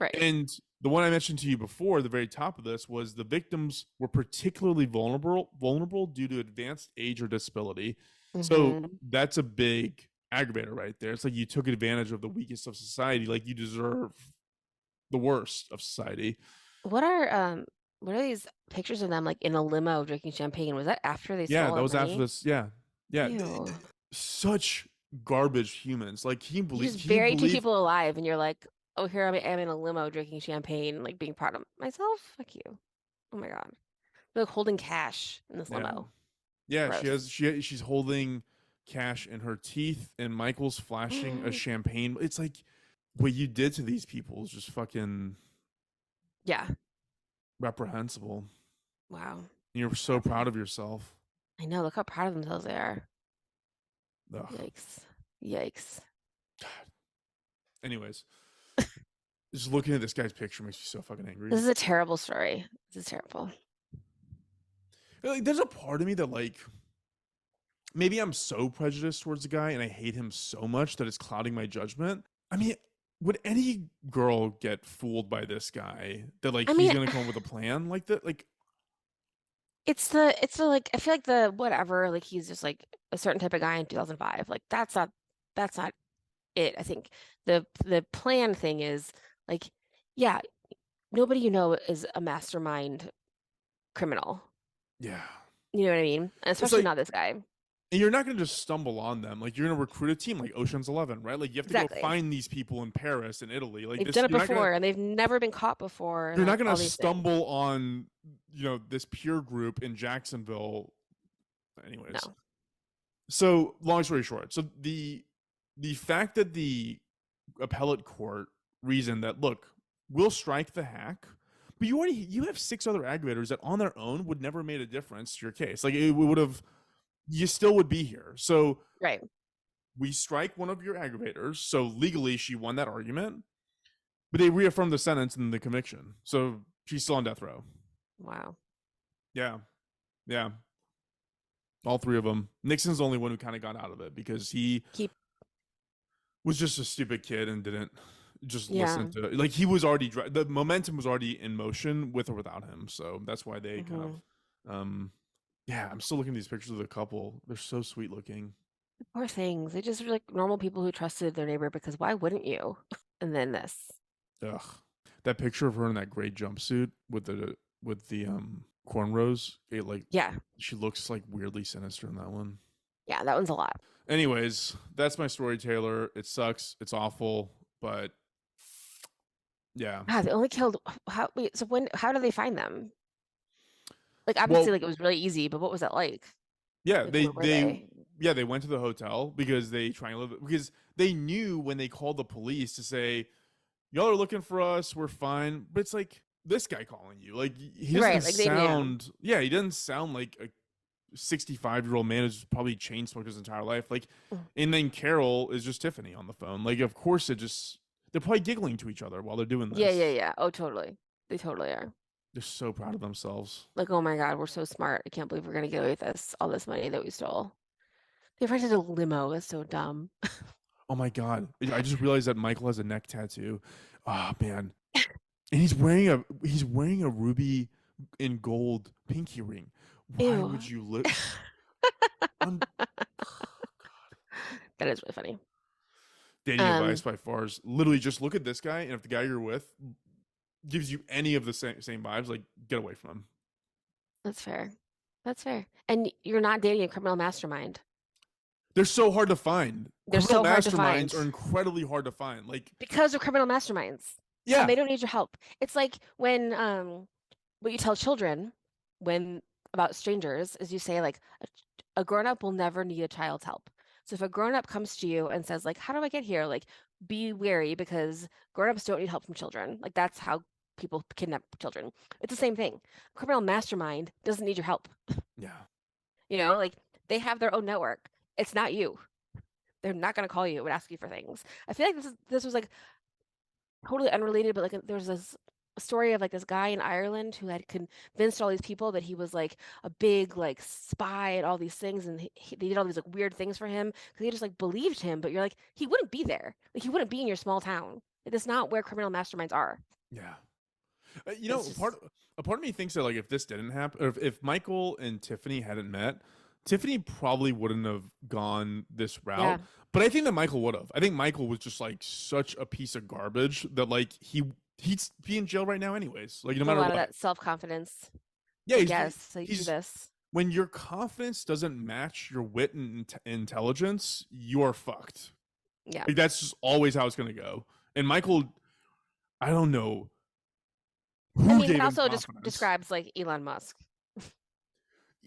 Right. And the one I mentioned to you before, the very top of this, was the victims were particularly vulnerable due to advanced age or disability. So that's a big aggravator right there. It's like you took advantage of the weakest of society. Like, you deserve the worst of society. What are these pictures of them, like, in a limo drinking champagne? Was that after they stole that was money? after this. Yeah. Ew. Such garbage humans. Like, You just buried 2 people alive and you're like, oh, here I am in a limo drinking champagne, like, being proud of myself. Fuck you. Oh my God. They're, like, holding cash in this limo. Yeah, Gross. she's holding cash in her teeth, and Michael's flashing a champagne. It's like, what you did to these people is just fucking reprehensible. Wow. You're so proud of yourself. I know. Look how proud of themselves they are. Ugh. Yikes. Anyways, just looking at this guy's picture makes me so fucking angry. This is a terrible story. This is terrible. Like, there's a part of me that, like, maybe I'm so prejudiced towards the guy and I hate him so much that it's clouding my judgment. I mean, would any girl get fooled by this guy that like I he's mean, gonna come up with a plan like that? Like, it's the like I feel like the whatever, like he's just like a certain type of guy in 2005. Like that's not it. I think the plan thing is like, yeah, nobody you know is a mastermind criminal. yeah, You know what I mean? And it's especially like, not this guy. and you're not gonna just stumble on them. Like, you're gonna recruit a team like Ocean's 11, right? Like, you have to go Exactly. find these people in Paris and Italy. Like They've this, done it before and they've never been caught before and you're not like gonna all these things. stumble on, this peer group in Jacksonville. Anyways, No. so long story short, so the fact that the appellate court reasoned that, look, we'll strike the hack, but you have 6 other aggravators that on their own would never made a difference to your case. Like, it would have, you still would be here. So Right. we strike one of your aggravators. So legally she won that argument, but they reaffirmed the sentence and the conviction. So she's still on death row. Wow. Yeah. Yeah. All 3 of them. Nixon's the only one who kind of got out of it because he Keep was just a stupid kid and didn't just Yeah. listen to, like, he was already the momentum was already in motion with or without him. So that's why they kind of yeah, I'm still looking at these pictures of the couple. They're so sweet looking. Poor things. They just were like normal people who trusted their neighbor because why wouldn't you? And then this. Ugh. That picture of her in that gray jumpsuit with the cornrows, Yeah. she looks like weirdly sinister in that one. Yeah, that one's a lot. Anyways, that's my story, Taylor. It sucks. It's awful, but yeah. God, they only killed wait, so how do they find them? Like obviously Well, like it was really easy, but what was that like? yeah, Like they where were they they? yeah, they went to the hotel because they triangulated, because they knew when they called the police to say, y'all are looking for us, we're fine. But it's like this guy calling you. Like, he doesn't Right, like they knew. he doesn't sound like a 65-year-old man who's probably chain smoked his entire life. Like, Mm. and then Carol is just Tiffany on the phone. Like, of course they're probably giggling to each other while they're doing Yeah, yeah, this. yeah. Oh, totally. They totally are. They're so proud of themselves. Like, oh my God, we're so smart. I can't believe we're gonna get away with this, all this money that we stole. They rented a limo. It's so dumb. Oh my god. I just realized that Michael has a neck tattoo. Oh man. And he's wearing a ruby and gold pinky ring. Why Ew. would you live? That is really funny. Dating advice by Farz. Literally, just look at this guy, and if the guy you're with gives you any of the same vibes, like, get away from him. That's fair. That's fair. And you're not dating a criminal mastermind. They're so hard to find. They're Criminal so hard to masterminds find are incredibly hard to find. Like, because they're criminal masterminds. yeah, And they don't need your help. It's like when what you tell children when about strangers is you say like a grown-up will never need a child's help. So if a grown-up comes to you and says like, how do I get here? Like, be wary because grown-ups don't need help from children. Like that's how people kidnap children. It's the same thing. A criminal mastermind doesn't need your help. yeah. You know, like they have their own network. It's not you. They're not going to call you and ask you for things. I feel like this was like totally unrelated, but like there's this story of like this guy in Ireland who had convinced all these people that he was like a big like spy and all these things, and they did all these like weird things for him because they just like believed him. But you're like, he wouldn't be there. Like he wouldn't be in your small town. Like, that's not where criminal masterminds are. Yeah. It's just A part of me thinks that, like, if this didn't happen, or if Michael and Tiffany hadn't met, Tiffany probably wouldn't have gone this route. yeah, But I think that Michael would have. I think Michael was just like such a piece of garbage that, like, he'd be in jail right now anyways. Like, no a matter lot of what. that self-confidence. Yeah, I guess so you do he's this. when your confidence doesn't match your wit and intelligence, you are fucked. Yeah. Like, that's just always how it's gonna go. And Michael, I don't know I who mean, gave that him also confidence. describes like Elon Musk.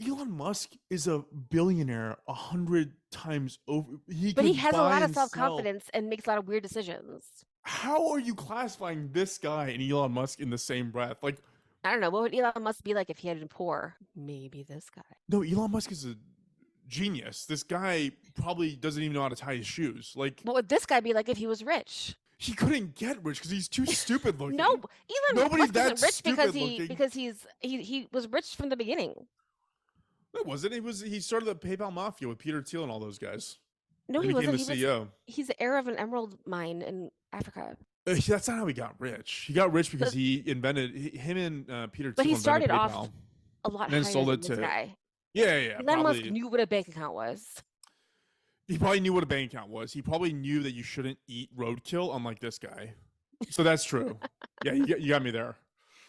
Elon Musk is a billionaire 100 times over. But he Could has a buy lot of and sell. self-confidence and makes a lot of weird decisions. How are you classifying this guy and Elon Musk in the same breath? Like, I don't know. What would Elon Musk be like if he had been poor? Maybe this guy. no, Elon Musk is a genius. This guy probably doesn't even know how to tie his shoes. Like, What would this guy be like if he was rich? he couldn't get rich because he's too stupid looking. No, Elon Nobody's Musk that isn't rich because stupid looking. he was rich from the beginning. It wasn't. He started the PayPal mafia with Peter Thiel and all those guys. No, And he became wasn't. the CEO. He's the heir of an emerald mine in Africa. That's not how he got rich. He got rich because But- him and Peter But Thiel he invented started PayPal, off a lot and then higher sold than it this to. guy. Yeah, Elon Musk probably. knew what a bank account was. He probably knew what a bank account was. He probably knew that you shouldn't eat roadkill, unlike this guy. So that's true. Yeah, you got me there.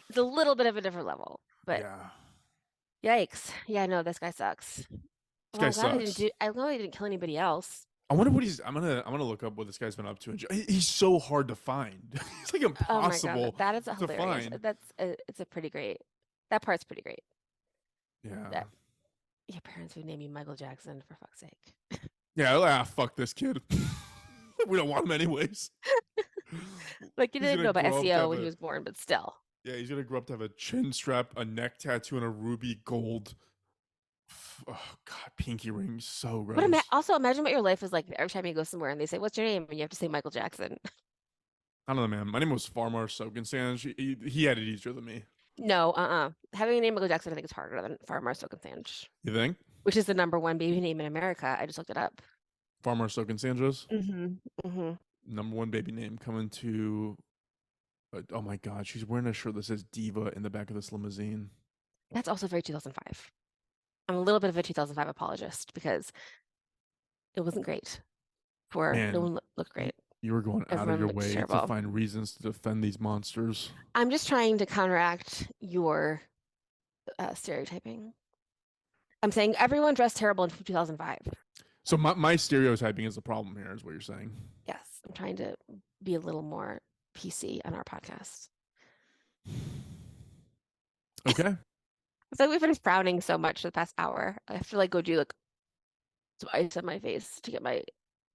It's a little bit of a different level, but Yeah, yikes. Yeah, no, this guy sucks. this Well, guy I'm glad sucks. I'm glad he didn't kill anybody else. I wonder what he's. I'm gonna look up what this guy's been up to. He's so hard to find. It's like Oh my impossible god, that is to hilarious. find. It's a pretty great. That part's pretty great. Yeah. That your parents would name you Michael Jackson, for fuck's sake. Yeah. Fuck this kid. We don't want him anyways. Like you He's didn't know gonna about grow up to SEO have when he a- was born, but still. Yeah, he's gonna grow up to have a chin strap, a neck tattoo, and a ruby gold. Oh god, pinky ring, so gross. But also imagine what your life is like every time you go somewhere and they say, "What's your name?" and you have to say Michael Jackson. I don't know, man. My name was Farmar Sokensanj. He had it easier than me. No, having a name Michael Jackson I think is harder than Farmar Sokensanj, You think? which is the #1 baby name in America. I just looked it up. Farmar Sokensanj, Mm-hmm. #1 baby name coming to. Oh my god, she's wearing a shirt that says Diva in the back of this limousine. That's also very 2005. I'm a little bit of a 2005 apologist because it wasn't great. Man, No one looked great. You were going out of Everyone your looks way to terrible. find reasons to defend these monsters. I'm just trying to counteract your stereotyping. I'm saying everyone dressed terrible in 2005. So my stereotyping is the problem here, is what you're saying. Yes, I'm trying to be a little more PC on our podcast. Okay. It's like we've been frowning so much for the past hour. I have to like go do like some ice on my face to get my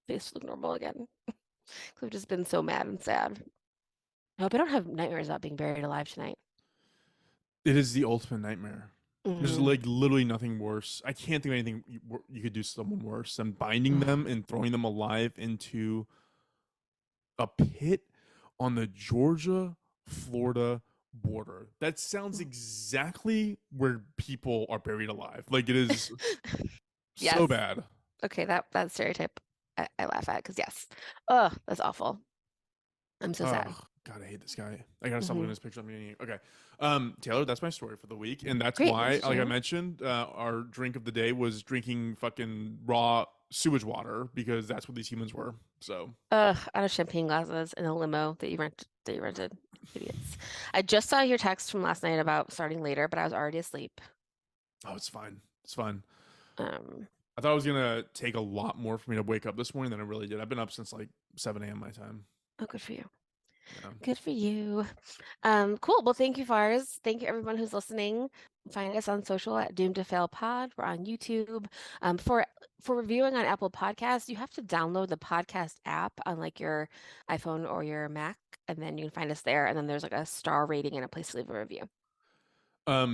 face to look normal again. Because I've just been so mad and sad. I hope I don't have nightmares about being buried alive tonight. It is the ultimate nightmare. There's Mhm. like literally nothing worse. I can't think of anything you could do to someone worse than binding them and throwing them alive into a pit on the Georgia-Florida border. That sounds exactly where people are buried alive. Like it is so Yes. bad. Okay, that stereotype I laugh at because yes. Oh, that's awful. I'm so sad. Ugh, God, I hate this guy. I gotta stop Mhm. looking at this picture. I'm getting okay. Taylor, that's my story for the week, and that's Great, why, thanks, like I Jane. mentioned, our drink of the day was drinking fucking raw sewage water because that's what these humans were. So Ugh, out of champagne glasses in a limo that you rented. Idiots. I just saw your text from last night about starting later, but I was already asleep. oh, it's fine. It's fine. Um, I thought it was gonna take a lot more for me to wake up this morning than it really did. I've been up since like 7 a.m. my time. oh, good for you. Yeah. Good for you. Cool. Well, thank you, Farz. Thank you, everyone who's listening. Find us on social at Doomed to Fail Pod. We're on YouTube. For reviewing on Apple Podcasts, you have to download the podcast app on like your iPhone or your Mac, and then you can find us there. And then there's like a star rating and a place to leave a review.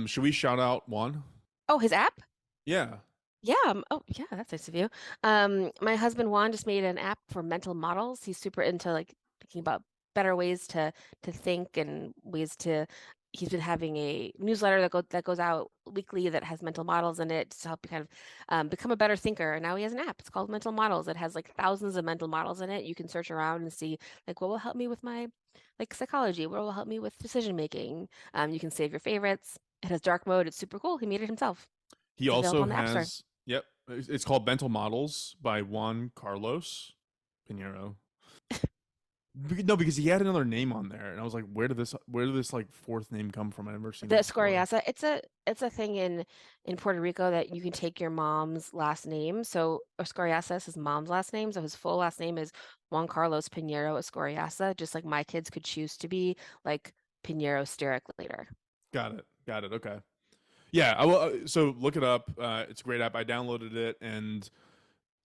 Should we shout out Juan? Oh, his app? Yeah. Yeah. Oh, yeah. That's nice of you. My husband Juan just made an app for mental models. He's super into like thinking about better ways to think and ways to. He's been having a newsletter that goes out weekly that has mental models in it to help you kind of become a better thinker. And now he has an app. It's called Mental Models. It has like thousands of mental models in it. You can search around and see like what will help me with my like psychology. What will help me with decision making. You can save your favorites. It has dark mode. It's super cool. He made it himself. He It's available also on the App Store. has. Yep. It's called Mental Models by Juan Carlos Pinheiro. No, because he had another name on there, and I was like, where did this like fourth name come from? I've never seen The that before. Scoriasa, it's a thing in Puerto Rico that you can take your mom's last name. So Scoriasa is his mom's last name. So his full last name is Juan Carlos Pinheiro Scoriasa, just like my kids could choose to be like Pinheiro Steric later. Got it. Okay. Yeah, I will. So look it up. It's a great app. I downloaded it, and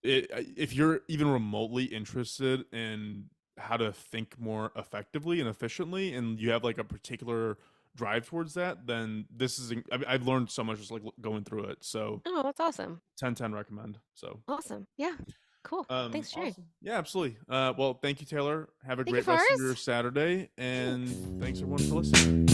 if you're even remotely interested in how to think more effectively and efficiently, and you have like a particular drive towards that, then this is. I've learned so much just like going through it. So Oh, that's awesome. 10/10 recommend. So Awesome. Yeah. Cool. Thanks for sharing. awesome. Yeah, absolutely. Well, thank you, Taylor. Have a Thank you, great rest of Farz. your Saturday, and thanks everyone for listening.